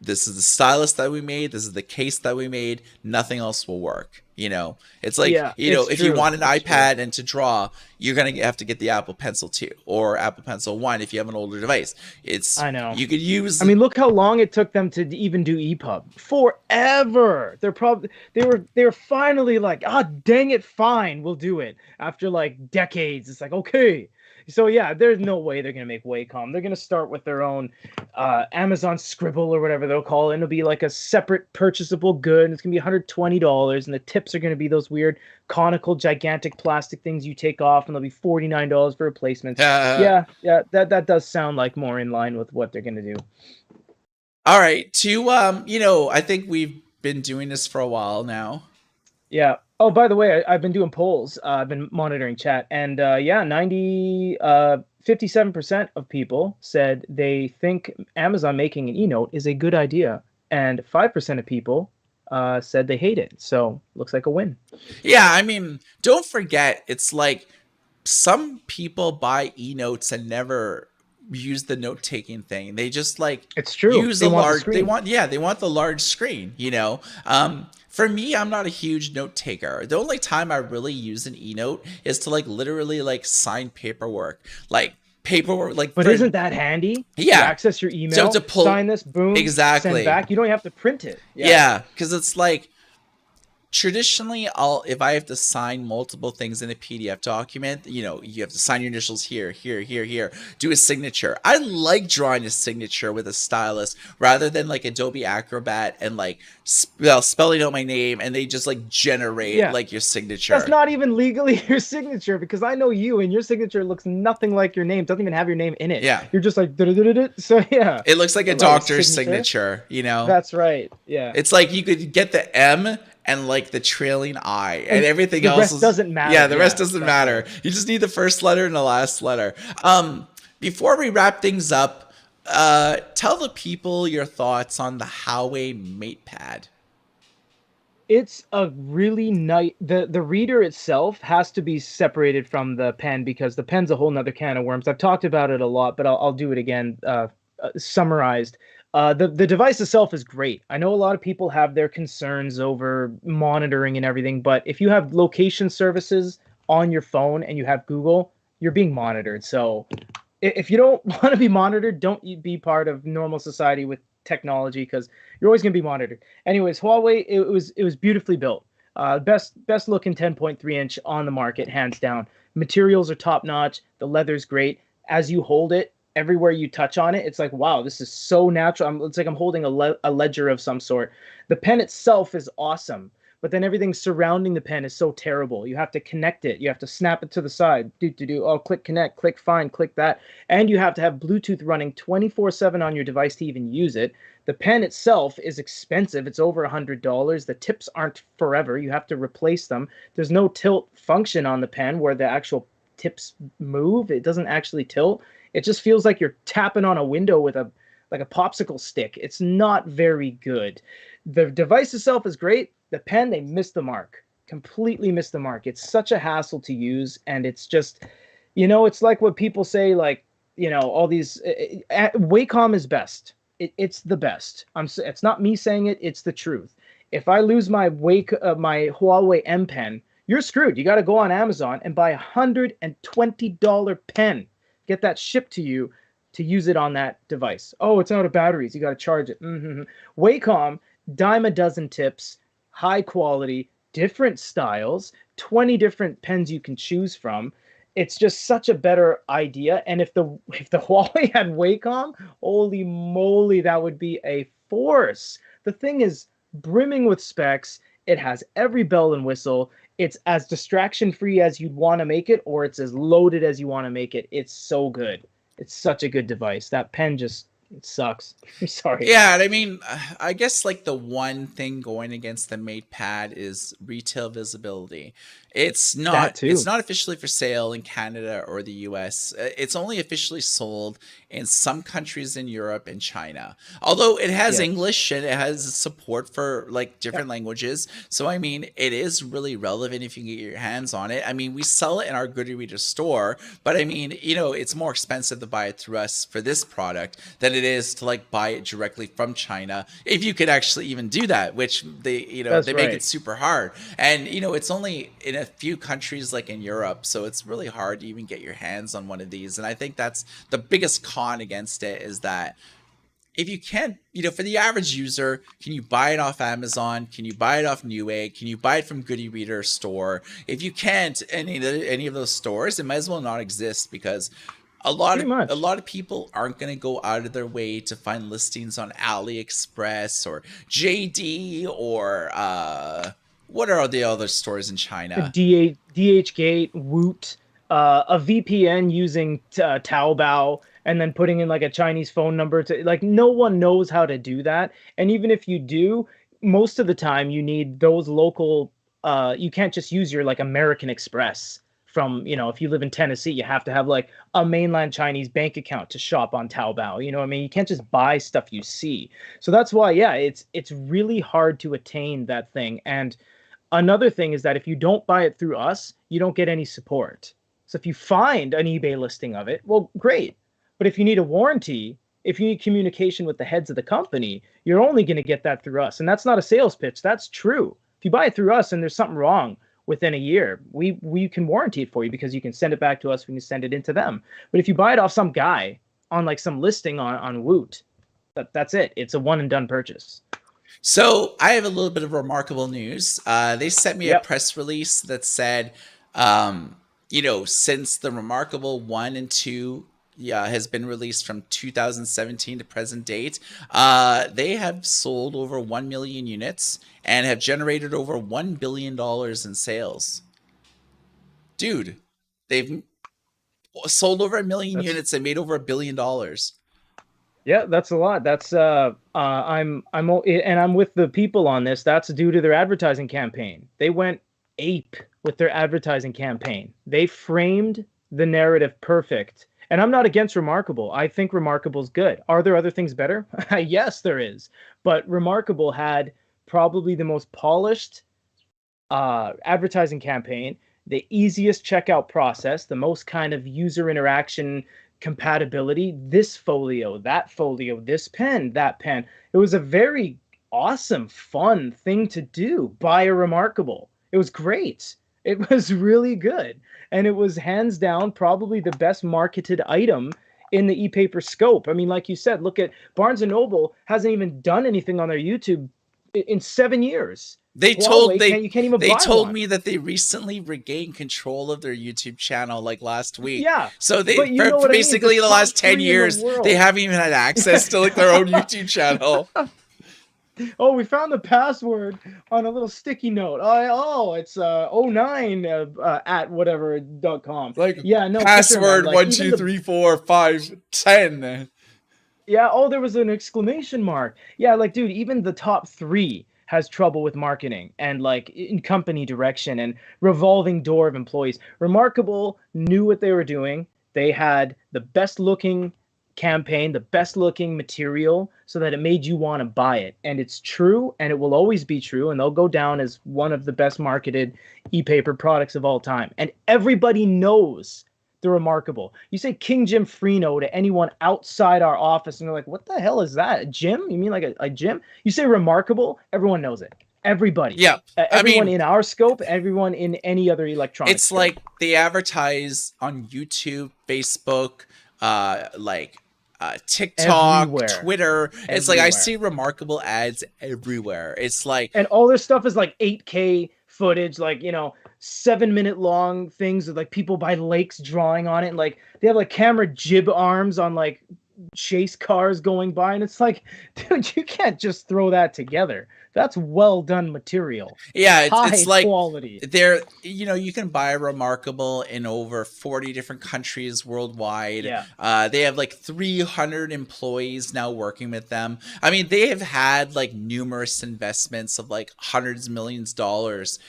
[SPEAKER 1] this is the stylus that we made, this is the case that we made, nothing else will work. You know, it's like,
[SPEAKER 2] Yeah,
[SPEAKER 1] you know,
[SPEAKER 2] it's
[SPEAKER 1] if you
[SPEAKER 2] true.
[SPEAKER 1] want an
[SPEAKER 2] It's true.
[SPEAKER 1] iPad and to draw, you're gonna have to get the Apple Pencil 2 or Apple Pencil 1 if you have an older device. It's,
[SPEAKER 2] I know.
[SPEAKER 1] you could use,
[SPEAKER 2] I mean, look how long it took them to even do EPUB. Forever. They were finally like, ah, dang it, fine, we'll do it. After like decades, it's like, okay, So yeah, there's no way they're gonna make Wacom. They're gonna start with their own Amazon Scribble or whatever they'll call it. And it'll be like a separate purchasable good, and it's gonna be $120, and the tips are gonna be those weird conical, gigantic plastic things you take off, and they'll be $49 for replacements.
[SPEAKER 1] Uh,
[SPEAKER 2] Yeah, yeah, that does sound like more in line with what they're gonna do.
[SPEAKER 1] all right. I think we've been doing this for a while now.
[SPEAKER 2] Yeah. Oh, by the way, I've been doing polls. I've been monitoring chat, and yeah, 57% of people said they think Amazon making an e-note is a good idea, and 5% of people said they hate it. So looks like a win.
[SPEAKER 1] Yeah, I mean, don't forget, it's like some people buy e-notes and never use the note-taking thing. They just like
[SPEAKER 2] It's true.
[SPEAKER 1] use
[SPEAKER 2] They
[SPEAKER 1] a
[SPEAKER 2] want the
[SPEAKER 1] large
[SPEAKER 2] screen.
[SPEAKER 1] they want the large screen, you know. For me, I'm not a huge note taker. The only time I really use an e-note is to like literally like sign paperwork. Like paperwork like
[SPEAKER 2] But
[SPEAKER 1] for
[SPEAKER 2] isn't that handy? You
[SPEAKER 1] yeah.
[SPEAKER 2] access your
[SPEAKER 1] So
[SPEAKER 2] email,
[SPEAKER 1] to pull
[SPEAKER 2] sign this, boom, send
[SPEAKER 1] exactly.
[SPEAKER 2] back. You don't have to print it. Yeah.
[SPEAKER 1] Yeah, because it's like traditionally if I have to sign multiple things in a PDF document, you have to sign your initials here, here, here, here, do a signature. I like drawing a signature with a stylus rather than like Adobe Acrobat and like spelling out my name and they just like generate
[SPEAKER 2] Yeah.
[SPEAKER 1] like your
[SPEAKER 2] That's
[SPEAKER 1] signature.
[SPEAKER 2] not even legally your signature, because I know you, and your signature looks nothing like your name. Doesn't even have your name in it.
[SPEAKER 1] Yeah.
[SPEAKER 2] You're just like da-da-da-da-da. So yeah,
[SPEAKER 1] It looks like a
[SPEAKER 2] I love
[SPEAKER 1] doctor's signature, you know?
[SPEAKER 2] That's right. Yeah.
[SPEAKER 1] It's like you could get the M and like the trailing I and everything
[SPEAKER 2] the
[SPEAKER 1] else
[SPEAKER 2] rest doesn't matter.
[SPEAKER 1] Yeah, the rest
[SPEAKER 2] Yeah,
[SPEAKER 1] doesn't
[SPEAKER 2] exactly.
[SPEAKER 1] matter. You just need the first letter and the last letter. Before we wrap things up, tell the people your thoughts on the Huawei MatePad.
[SPEAKER 2] It's a really nice. The reader itself has to be separated from the pen, because the pen's a whole nother can of worms. I've talked about it a lot, but I'll do it again. Summarized. The device itself is great. I know a lot of people have their concerns over monitoring and everything, but if you have location services on your phone and you have Google, you're being monitored. So if you don't want to be monitored, don't be part of normal society with technology, because you're always going to be monitored. Anyways, Huawei, it was beautifully built. Best looking 10.3-inch on the market, hands down. Materials are top notch. The leather's great. As you hold it, everywhere you touch on it, it's like, wow, this is so natural. It's like I'm holding a ledger of some sort. The pen itself is awesome, but then everything surrounding the pen is so terrible. You have to connect it. You have to snap it to the side. Oh, click connect, click find, click that. And you have to have Bluetooth running 24/7 on your device to even use it. The pen itself is expensive. It's over $100. The tips aren't forever. You have to replace them. There's no tilt function on the pen where the actual tips move. It doesn't actually tilt. It just feels like you're tapping on a window with a popsicle stick. It's not very good. The device itself is great. The pen, they missed the mark. Completely missed the mark. It's such a hassle to use, and it's just, it's like what people say, like, all these Wacom is best. It's the best. It's not me saying it. It's the truth. If I lose my my Huawei M pen, you're screwed. You got to go on Amazon and buy $120 pen. Get that shipped to you to use it on that device. Oh, it's out of batteries. You got to charge it. Wacom, dime a dozen tips, high quality, different styles, 20 different pens you can choose from. It's just such a better idea. And if the Huawei had Wacom, holy moly, that would be a force. The thing is brimming with specs. It has every bell and whistle. It's as distraction free as you'd want to make it, or it's as loaded as you want to make it. It's so good. It's such a good device. That pen just, it sucks. I'm sorry.
[SPEAKER 1] Yeah, and I mean, I guess like the one thing going against the MatePad is retail visibility.
[SPEAKER 2] That
[SPEAKER 1] It's
[SPEAKER 2] too.
[SPEAKER 1] not officially for sale in Canada or the US. It's only officially sold in some countries in Europe and China. Although it has
[SPEAKER 2] Yes.
[SPEAKER 1] English and it has support for like
[SPEAKER 2] Yep.
[SPEAKER 1] different languages. So I mean, it is really relevant if you can get your hands on it. I mean, we sell it in our Good Reader store, but I mean, it's more expensive to buy it through us for this product than it is to like buy it directly from China. If you could actually even do that, which
[SPEAKER 2] That's
[SPEAKER 1] they make
[SPEAKER 2] right.
[SPEAKER 1] it super hard. And it's only in a few countries like in Europe, so it's really hard to even get your hands on one of these. And I think that's the biggest con against it, is that if you can't, for the average user, can you buy it off Amazon? Can you buy it off Newegg? Can you buy it from Goody Reader store? If you can't, any of those stores, it might as well not exist, because
[SPEAKER 2] Pretty
[SPEAKER 1] a
[SPEAKER 2] much.
[SPEAKER 1] lot of people aren't going to go out of their way to find listings on AliExpress or JD or what are the other stores in China?
[SPEAKER 2] DHgate, Woot, a VPN using Taobao, and then putting in like a Chinese phone number to like no one knows how to do that. And even if you do, most of the time you need those local. You can't just use your like American Express from if you live in Tennessee, you have to have like a mainland Chinese bank account to shop on Taobao. You know what I mean? You can't just buy stuff you see. So that's why, yeah, it's really hard to attain that thing. And another thing is that if you don't buy it through us, you don't get any support. So if you find an eBay listing of it, well, great. But if you need a warranty, if you need communication with the heads of the company, you're only going to get that through us. And that's not a sales pitch. That's true. If you buy it through us and there's something wrong within a year, we can warranty it for you, because you can send it back to us. We can send it into them. But if you buy it off some guy on like some listing on Woot, that's it. It's a one and done purchase.
[SPEAKER 1] So I have a little bit of remarkable news. They sent me a
[SPEAKER 2] Yep.
[SPEAKER 1] press release that said, since the Remarkable 1 and 2 has been released from 2017 to present date, they have sold over 1 million units and have generated over $1 billion in sales. Dude, they've sold over 1 million units and made over $1 billion.
[SPEAKER 2] Yeah, that's a lot. That's I'm with the people on this. That's due to their advertising campaign. They went ape with their advertising campaign. They framed the narrative perfect. And I'm not against Remarkable. I think Remarkable's good. Are there other things better? Yes, there is. But Remarkable had probably the most polished advertising campaign, the easiest checkout process, the most kind of user interaction compatibility, this folio, that folio, this pen, that pen. It was a very awesome, fun thing to do. Buy a Remarkable. It was great. It was really good. And it was hands down probably the best marketed item in the e-paper scope. I mean, like you said, look at Barnes & Noble hasn't even done anything on their YouTube in 7 years.
[SPEAKER 1] You can't even
[SPEAKER 2] buy
[SPEAKER 1] told
[SPEAKER 2] one.
[SPEAKER 1] me that they recently regained control of their YouTube channel like last week.
[SPEAKER 2] Yeah.
[SPEAKER 1] So they
[SPEAKER 2] but you know
[SPEAKER 1] for
[SPEAKER 2] what
[SPEAKER 1] basically
[SPEAKER 2] I mean?
[SPEAKER 1] the last 10 years they haven't even had access to like their own YouTube channel.
[SPEAKER 2] Oh, we found the password on a little sticky note. It's 09 at whatever.com.
[SPEAKER 1] Like,
[SPEAKER 2] yeah, no,
[SPEAKER 1] password
[SPEAKER 2] sure,
[SPEAKER 1] 1 2 3 4 5 10.
[SPEAKER 2] Yeah, there was an exclamation mark. Yeah, like dude, even the top 3 has trouble with marketing and like in company direction and revolving door of employees. Remarkable knew what they were doing. They had the best looking campaign, the best looking material, so that it made you want to buy it. And it's true, and it will always be true, and they'll go down as one of the best marketed e-paper products of all time. And everybody knows the Remarkable. You say King Jim Freno to anyone outside our office, and they're like, what the hell is that? A gym? You mean like a gym? You say Remarkable, everyone knows it. Everybody.
[SPEAKER 1] Yeah.
[SPEAKER 2] Everyone in our scope, everyone in any other electronic
[SPEAKER 1] It's
[SPEAKER 2] scope.
[SPEAKER 1] like they advertise on YouTube, Facebook, TikTok,
[SPEAKER 2] everywhere.
[SPEAKER 1] Twitter. It's like I see Remarkable ads everywhere. It's like,
[SPEAKER 2] and all their stuff is like 8K footage, like 7-minute long things with like people by lakes drawing on it, and like they have like camera jib arms on like chase cars going by, and it's like, dude, you can't just throw that together. That's well done material.
[SPEAKER 1] Yeah, it's like
[SPEAKER 2] quality.
[SPEAKER 1] You can buy Remarkable in over 40 different countries worldwide.
[SPEAKER 2] Yeah.
[SPEAKER 1] They have like 300 employees now working with them. I mean, they have had like numerous investments of like hundreds of millions of dollars,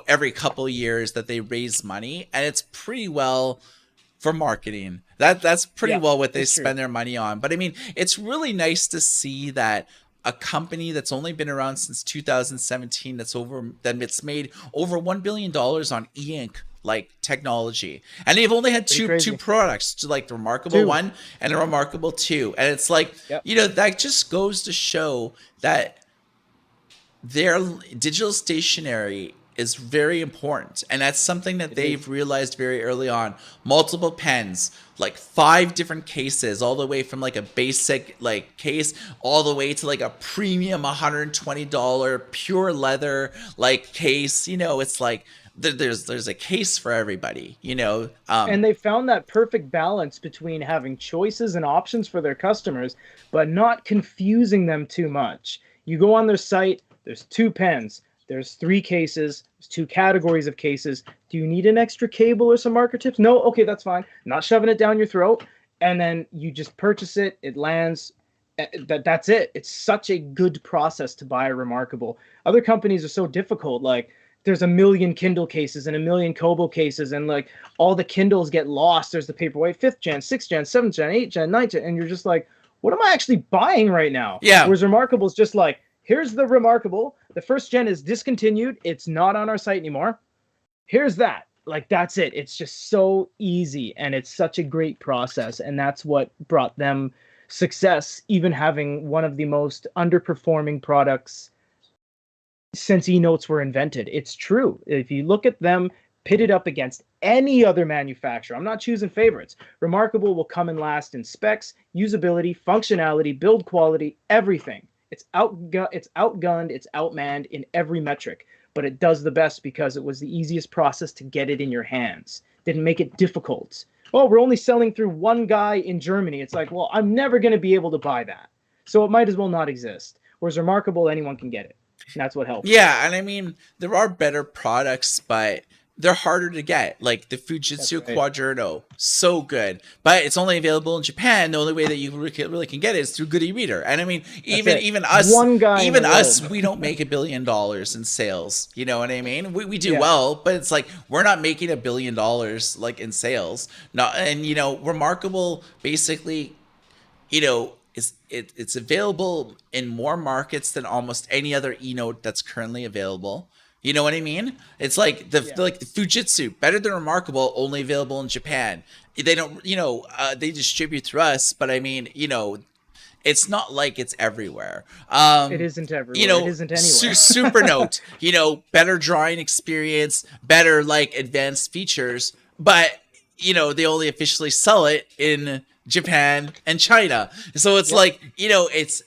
[SPEAKER 1] every couple of years that they raise money, and it's pretty well for marketing. That's pretty well what they spend their money on. But I mean, it's really nice to see that a company that's only been around since 2017 that's made over $1 billion on e-ink like technology, and they've only had two products, like the Remarkable 1 and the Remarkable 2, and it's like that just goes to show that their digital stationery is very important, and that's something that
[SPEAKER 2] It
[SPEAKER 1] they've
[SPEAKER 2] is.
[SPEAKER 1] realized very early on. Multiple pens, like 5 different cases, all the way from like a basic like case all the way to like a premium $120 pure leather like case. It's like there's a case for everybody.
[SPEAKER 2] And they found that perfect balance between having choices and options for their customers, but not confusing them too much. You go on their site, there's 2 pens, there's 3 cases, there's 2 categories of cases. Do you need an extra cable or some marker tips? No? Okay, that's fine. Not shoving it down your throat. And then you just purchase it, it lands. That's it. It's such a good process to buy a Remarkable. Other companies are so difficult. Like, there's a million Kindle cases and a million Kobo cases, and like all the Kindles get lost. There's the Paperwhite 5th gen, 6th gen, 7th gen, 8th gen, 9th gen, and you're just like, what am I actually buying right now?
[SPEAKER 1] Yeah.
[SPEAKER 2] Whereas Remarkable is just like, here's the Remarkable. The 1st gen is discontinued. It's not on our site anymore. Here's that. Like, that's it. It's just so easy, and it's such a great process, and that's what brought them success, even having one of the most underperforming products since e-notes were invented. It's true. If you look at them pitted up against any other manufacturer, I'm not choosing favorites. Remarkable will come in last in specs, usability, functionality, build quality, everything. It's outgunned, it's outmanned in every metric, but it does the best because it was the easiest process to get it in your hands. Didn't make it difficult. Oh, we're only selling through one guy in Germany. It's like, well, I'm never going to be able to buy that. So it might as well not exist. Whereas Remarkable, anyone can get it. And that's what helps.
[SPEAKER 1] Yeah, and I mean, there are better products, but they're harder to get. Like the
[SPEAKER 2] That's
[SPEAKER 1] Fujitsu
[SPEAKER 2] right.
[SPEAKER 1] Quaderno, so good, but it's only available in Japan. The only way that you really can get it is through Good e-reader. And I mean,
[SPEAKER 2] That's
[SPEAKER 1] even
[SPEAKER 2] it.
[SPEAKER 1] even us,
[SPEAKER 2] One guy in the
[SPEAKER 1] even us,
[SPEAKER 2] world.
[SPEAKER 1] we don't make $1 billion in sales. You know what I mean? We do
[SPEAKER 2] Yeah.
[SPEAKER 1] well, but it's like we're not making $1 billion like in sales. Not, and Remarkable basically, it's available in more markets than almost any other e-note that's currently available. You know what I mean? It's like
[SPEAKER 2] Yeah.
[SPEAKER 1] the Fujitsu, better than Remarkable, only available in Japan. They don't, they distribute through us, but I mean, it's not like it's everywhere.
[SPEAKER 2] It isn't everywhere. It isn't anywhere.
[SPEAKER 1] Super note, better drawing experience, better like advanced features, but they only officially sell it in Japan and China. So it's
[SPEAKER 2] Yep.
[SPEAKER 1] like, it's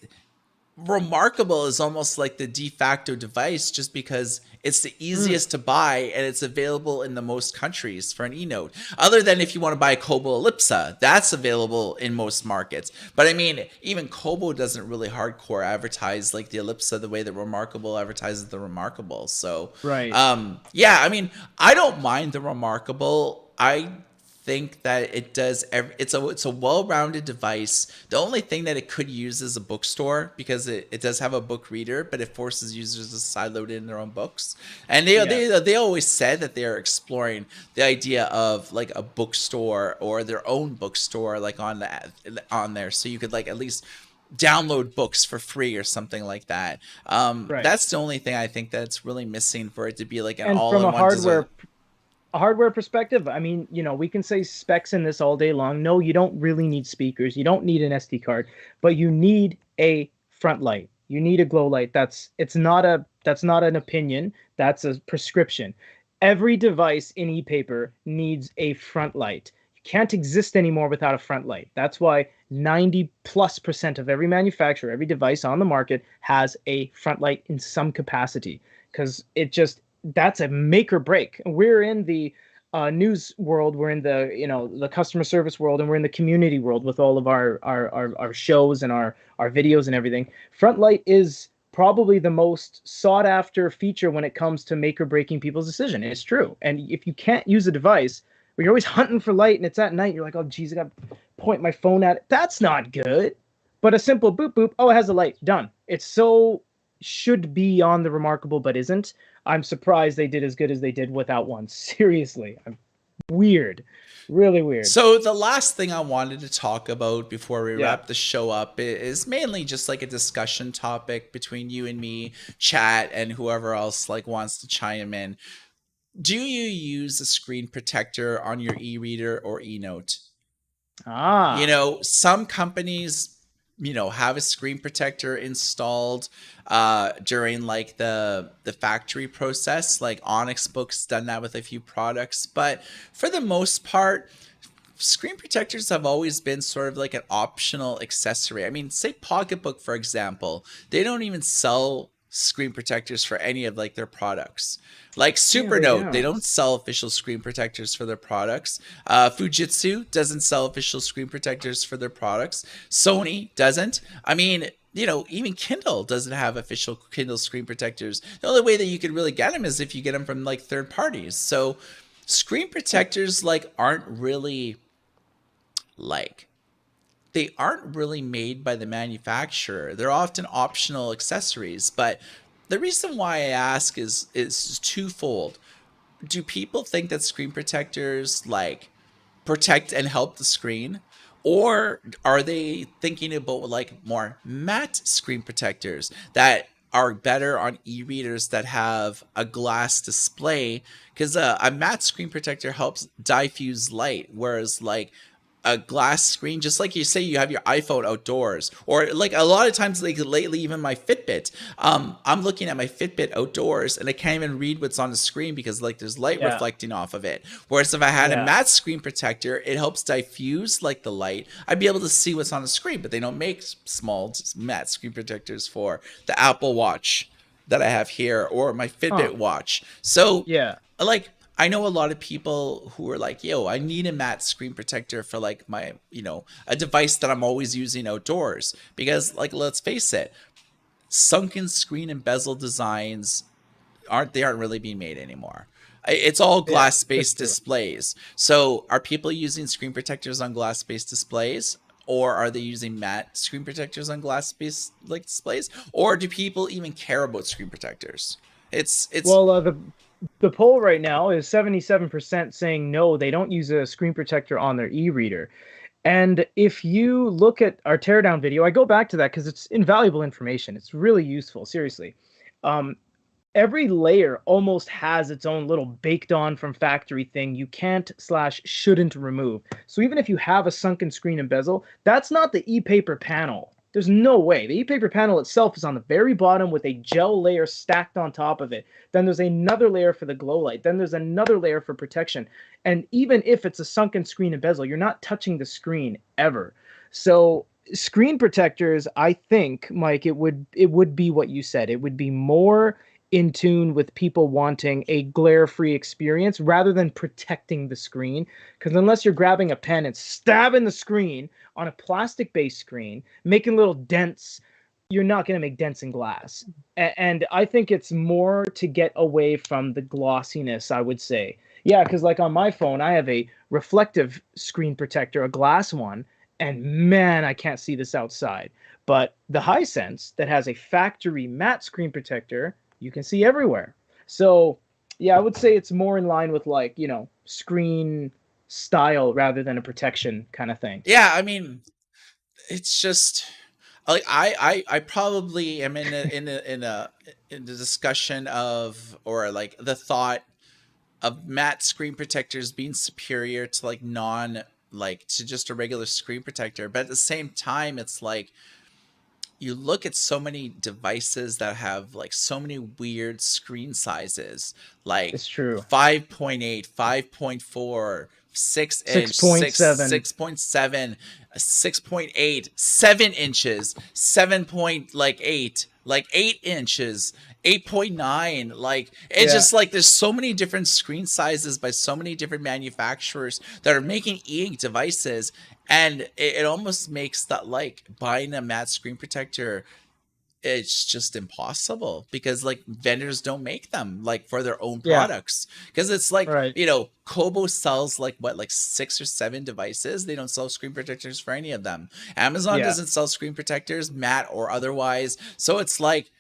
[SPEAKER 1] Remarkable is almost like the de facto device just because it's the
[SPEAKER 2] Mm.
[SPEAKER 1] easiest to buy and it's available in the most countries for an e-note. Other than if you want to buy a Kobo Ellipsa, that's available in most markets. But I mean, even Kobo doesn't really hardcore advertise like the Ellipsa the way that Remarkable advertises the Remarkable. So,
[SPEAKER 2] Right.
[SPEAKER 1] yeah, I mean, I don't mind the Remarkable. I think that it does it's a well-rounded device. The only thing that it could use is a bookstore because it does have a book reader, but it forces users to sideload in their own books. And
[SPEAKER 2] Yeah.
[SPEAKER 1] they always said that they are exploring the idea of like a bookstore or their own bookstore like on there, so you could like at least download books for free or something like that.
[SPEAKER 2] Right.
[SPEAKER 1] That's the only thing I think that's really missing for it to be like an
[SPEAKER 2] And from
[SPEAKER 1] all-in-one design.
[SPEAKER 2] a hardware perspective, I mean, we can say specs in this all day long. No, you don't really need speakers. You don't need an SD card, but you need a front light. You need a glow light. That's not an opinion. That's a prescription. Every device in ePaper needs a front light. You can't exist anymore without a front light. That's why 90+% of every manufacturer, every device on the market has a front light in some capacity because that's a make or break. We're in the news world, we're in the customer service world, and we're in the community world with all of our shows and our videos and everything. Front light is probably the most sought after feature when it comes to make or breaking people's decision. It's true. And if you can't use a device where you're always hunting for light and it's at night, you're like, oh geez, I got to point my phone at it. That's not good. But a simple boop boop, oh, it has a light, done. It's so should be on the Remarkable, but isn't. I'm surprised they did as good as they did without one. Seriously, weird, really weird.
[SPEAKER 1] So the last thing I wanted to talk about before we
[SPEAKER 2] Yeah.
[SPEAKER 1] wrap the show up is mainly just like a discussion topic between you and me, chat, and whoever else like wants to chime in. Do you use a screen protector on your e-reader or e-note?
[SPEAKER 2] Ah.
[SPEAKER 1] Some companies have a screen protector installed during like the factory process. Like Onyx Poke's done that with a few products, but for the most part, screen protectors have always been sort of like an optional accessory. I mean, say Pocketbook, for example, they don't even sell screen protectors for any of like their products. Like
[SPEAKER 2] Yeah, they
[SPEAKER 1] Supernote, they
[SPEAKER 2] don't.
[SPEAKER 1] don't sell official screen protectors for their products. Fujitsu doesn't sell official screen protectors for their products. Sony doesn't. I mean, even Kindle doesn't have official Kindle screen protectors. The only way that you could really get them is if you get them from like third parties. So screen protectors like like aren't really made by the manufacturer. They're often optional accessories, but the reason why I ask is twofold. Do people think that screen protectors like protect and help the screen, or are they thinking about like more matte screen protectors that are better on e-readers that have a glass display? Because a matte screen protector helps diffuse light, whereas like a glass screen, just like you say you have your iPhone outdoors, or like a lot of times, like lately, even my Fitbit, I'm looking at my Fitbit outdoors and I can't even read what's on the screen because like there's light
[SPEAKER 2] Yeah,
[SPEAKER 1] reflecting off of it. Whereas if I had a
[SPEAKER 2] yeah.
[SPEAKER 1] matte screen protector, it helps diffuse like the light. I'd be able to see what's on the screen, but they don't make small matte screen protectors for the Apple Watch that I have here or my
[SPEAKER 2] Huh.
[SPEAKER 1] Fitbit watch. So
[SPEAKER 2] Yeah.
[SPEAKER 1] like I know a lot of people who are like, yo, I need a matte screen protector for like my, a device that I'm always using outdoors. Because, like, let's face it, sunken screen and bezel designs aren't really being made anymore. It's all
[SPEAKER 2] Yeah,
[SPEAKER 1] glass
[SPEAKER 2] that's
[SPEAKER 1] based
[SPEAKER 2] true.
[SPEAKER 1] displays. So are people using screen protectors on glass based displays? Or are they using matte screen protectors on glass based like displays? Or do people even care about screen protectors? It's
[SPEAKER 2] Well, the poll right now is 77% saying no, they don't use a screen protector on their e-reader. And if you look at our teardown video, I go back to that because it's invaluable information. It's really useful, seriously. Um, every layer almost has its own little baked on from factory thing you can't slash shouldn't remove. So even if you have a sunken screen and bezel, that's not the e-paper panel. There's no way. The e-paper panel itself is on the very bottom with a gel layer stacked on top of it. Then there's another layer for the glow light. Then there's another layer for protection. And even if it's a sunken screen and bezel, you're not touching the screen ever. So screen protectors, I think, Mike, it would be what you said. It would be more in tune with people wanting a glare-free experience rather than protecting the screen. Because unless you're grabbing a pen and stabbing the screen on a plastic-based screen, making little dents, you're not going to make dents in glass. And I think it's more to get away from the glossiness, I would say. Yeah, because like on my phone, I have a reflective screen protector, a glass one, and man, I can't see this outside. But the Hisense that has a factory matte screen protector, you can see everywhere. So, yeah, I would say it's more in line with like, screen style rather than a protection kind of thing.
[SPEAKER 1] yeah, I mean, it's just like I probably am in a discussion of, or like the thought of matte screen protectors being superior to like non like to just a regular screen protector, but at the same time it's like you look at so many devices that have like so many weird screen sizes, like
[SPEAKER 2] It's true.
[SPEAKER 1] 5.8, 5.4, 6 inch, 6
[SPEAKER 2] 6.7.
[SPEAKER 1] 6.7, 6.8, 7 inches, 7 point like 8, like 8 inches, 8.9. Like it's
[SPEAKER 2] Yeah.
[SPEAKER 1] just like there's so many different screen sizes by so many different manufacturers that are making e-ink devices, and it almost makes that like buying a matte screen protector, it's just impossible because like vendors don't make them like for their own
[SPEAKER 2] Yeah.
[SPEAKER 1] products, because it's like
[SPEAKER 2] Right.
[SPEAKER 1] Kobo sells like what, like 6 or 7 devices. They don't sell screen protectors for any of them. Amazon
[SPEAKER 2] Yeah.
[SPEAKER 1] doesn't sell screen protectors, matte or otherwise. So it's like,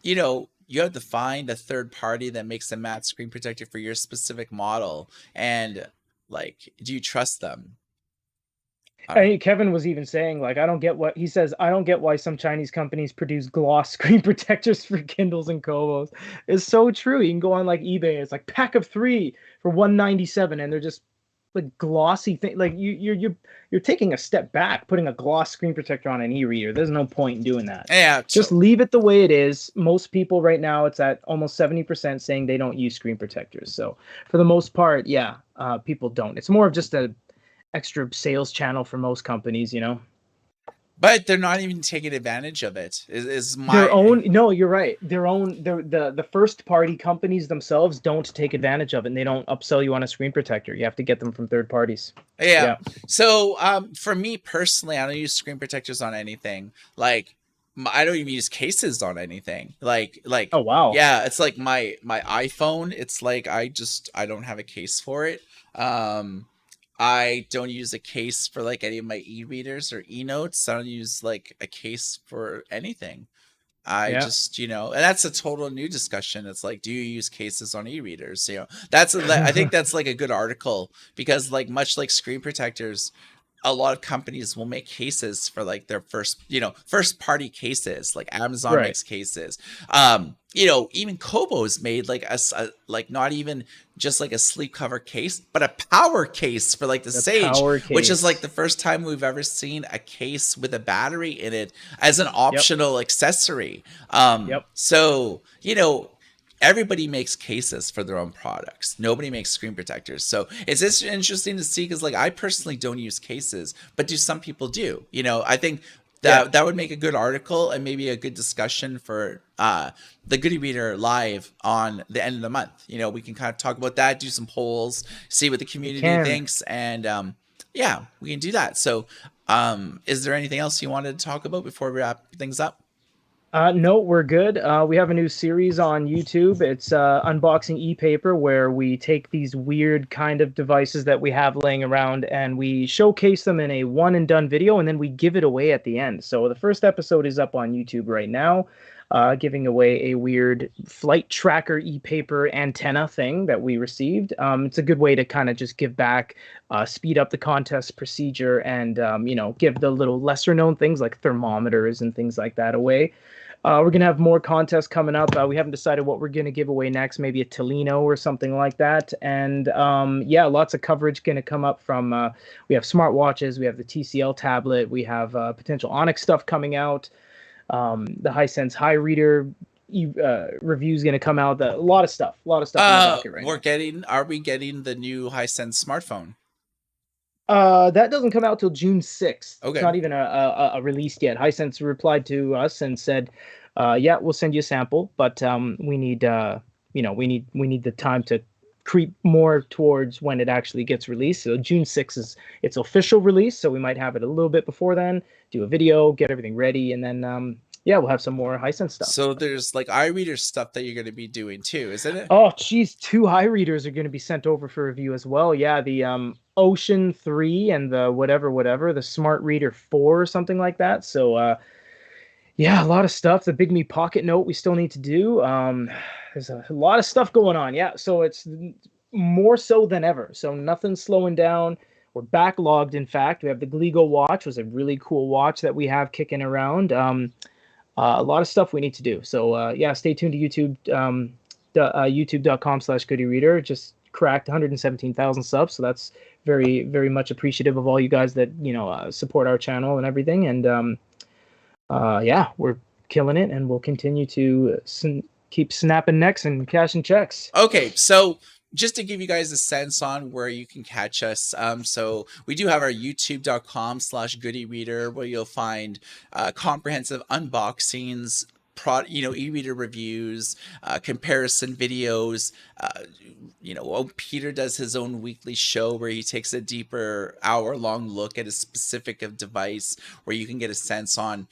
[SPEAKER 1] you have to find a third party that makes a matte screen protector for your specific model, and like, do you trust them?
[SPEAKER 2] And Kevin was even saying, like, I don't get what he says. I don't get why some Chinese companies produce gloss screen protectors for Kindles and Kobos. It's so true. You can go on like eBay. It's like pack of three for 197, and they're just like glossy thing. Like you're taking a step back, putting a gloss screen protector on an e-reader. There's no point in doing that.
[SPEAKER 1] Yeah,
[SPEAKER 2] Just leave it the way it is. Most people right now, it's at almost 70% saying they don't use screen protectors. So for the most part, yeah, people don't. It's more of just a extra sales channel for most companies, you know.
[SPEAKER 1] but they're not even taking advantage of it. Is
[SPEAKER 2] Their
[SPEAKER 1] my
[SPEAKER 2] own, no, you're right. Their own, the first party companies themselves don't take advantage of it, and they don't upsell you on a screen protector. You have to get them from third parties.
[SPEAKER 1] Yeah.
[SPEAKER 2] Yeah.
[SPEAKER 1] So, for me personally, I don't use screen protectors on anything. Like, I don't even use cases on anything.
[SPEAKER 2] Oh wow.
[SPEAKER 1] Yeah, it's like my iPhone. It's like I don't have a case for it. Um, I don't use a case for like any of my e-readers or e-notes. I don't use like a case for anything. I
[SPEAKER 2] Yeah.
[SPEAKER 1] just, and that's a total new discussion. It's like, do you use cases on e-readers? I think that's like a good article because like much like screen protectors, a lot of companies will make cases for like their first party cases. Like Amazon
[SPEAKER 2] Right.
[SPEAKER 1] makes cases. Even Kobo's made like like not even just like a sleep cover case, but a power case for like the
[SPEAKER 2] The
[SPEAKER 1] Sage,
[SPEAKER 2] power
[SPEAKER 1] which is like
[SPEAKER 2] case.
[SPEAKER 1] the first time we've ever seen a case with a battery in it as an
[SPEAKER 2] Yep.
[SPEAKER 1] optional accessory.
[SPEAKER 2] Yep.
[SPEAKER 1] So everybody makes cases for their own products. Nobody makes screen protectors. So it's just interesting to see because like I personally don't use cases, but do some people do? I think
[SPEAKER 2] Yeah.
[SPEAKER 1] that would make a good article and maybe a good discussion for the Goody Reader live on the end of the month. We can kind of talk about that, do some polls, see what the
[SPEAKER 2] We
[SPEAKER 1] community
[SPEAKER 2] can.
[SPEAKER 1] thinks, and yeah, we can do that. So is there anything else you wanted to talk about before we wrap things up?
[SPEAKER 2] No, we're good. We have a new series on YouTube. It's unboxing e-paper, where we take these weird kind of devices that we have laying around and we showcase them in a one and done video, and then we give it away at the end. So the first episode is up on YouTube right now, giving away a weird flight tracker e-paper antenna thing that we received. It's a good way to kind of just give back, speed up the contest procedure, and give the little lesser known things like thermometers and things like that away. We're gonna have more contests coming up. We haven't decided what we're gonna give away next. Maybe a Tolino or something like that. And yeah, lots of coverage gonna come up from. We have smartwatches. We have the TCL tablet. We have potential Onyx stuff coming out. The Hisense High Reader review is gonna come out. A lot of stuff. A lot of stuff on the docket right now.
[SPEAKER 1] Are we getting the new Hisense smartphone?
[SPEAKER 2] That doesn't come out till June 6th. It's
[SPEAKER 1] Okay.
[SPEAKER 2] not even a release yet. Hisense replied to us and said, "Yeah, we'll send you a sample, but we need, we need the time to creep more towards when it actually gets released. So June 6th is its official release, so we might have it a little bit before then. Do a video, get everything ready, and then yeah, we'll have some more Hisense stuff.
[SPEAKER 1] So there's like iReader stuff that you're going to be doing too, isn't it?
[SPEAKER 2] Oh, geez, two high readers are going to be sent over for review as well. Yeah, the Ocean 3 and the whatever, the Smart Reader 4 or something like that. So yeah, a lot of stuff. The Bigme Pocket Note we still need to do. There's a lot of stuff going on. Yeah, so it's more so than ever. So nothing's slowing down. We're backlogged, in fact. We have the Gligo watch, was a really cool watch that we have kicking around. A lot of stuff we need to do. So yeah, stay tuned to YouTube, youtube.com/goodyreader. Just cracked 117,000 subs, so that's very, very much appreciative of all you guys that support our channel and everything. And yeah, we're killing it, and we'll continue to keep snapping necks and cashing checks.
[SPEAKER 1] Okay, so just to give you guys a sense on where you can catch us, so we do have our youtube.com/goodyreader where you'll find comprehensive unboxings, e-reader reviews, comparison videos. Peter does his own weekly show where he takes a deeper hour-long look at a specific device where you can get a sense on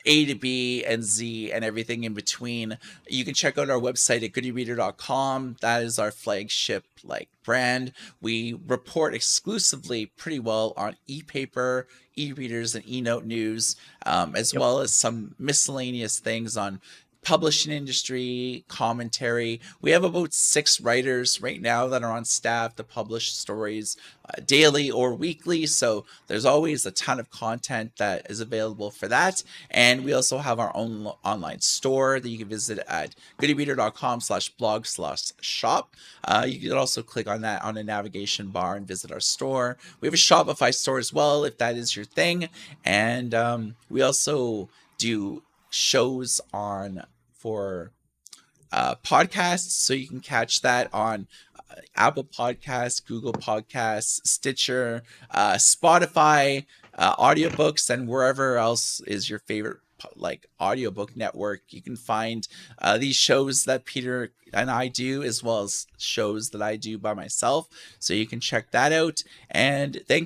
[SPEAKER 1] A to B and Z and everything in between. You can check out our website at goodyreader.com. That is our flagship brand. We report exclusively pretty well on e-paper, e-readers, and e-note news, as well as some miscellaneous things on publishing industry, commentary. We have about 6 writers right now that are on staff to publish stories daily or weekly. So there's always a ton of content that is available for that. And we also have our own online store that you can visit at goodereader.com/blog/shop. You can also click on that on a navigation bar and visit our store. We have a Shopify store as well, if that is your thing. And we also do shows on for podcasts, so you can catch that on Apple Podcasts, Google Podcasts, Stitcher, Spotify, audiobooks, and wherever else is your favorite like audiobook network. You can find these shows that Peter and I do, as well as shows that I do by myself, so you can check that out. And thank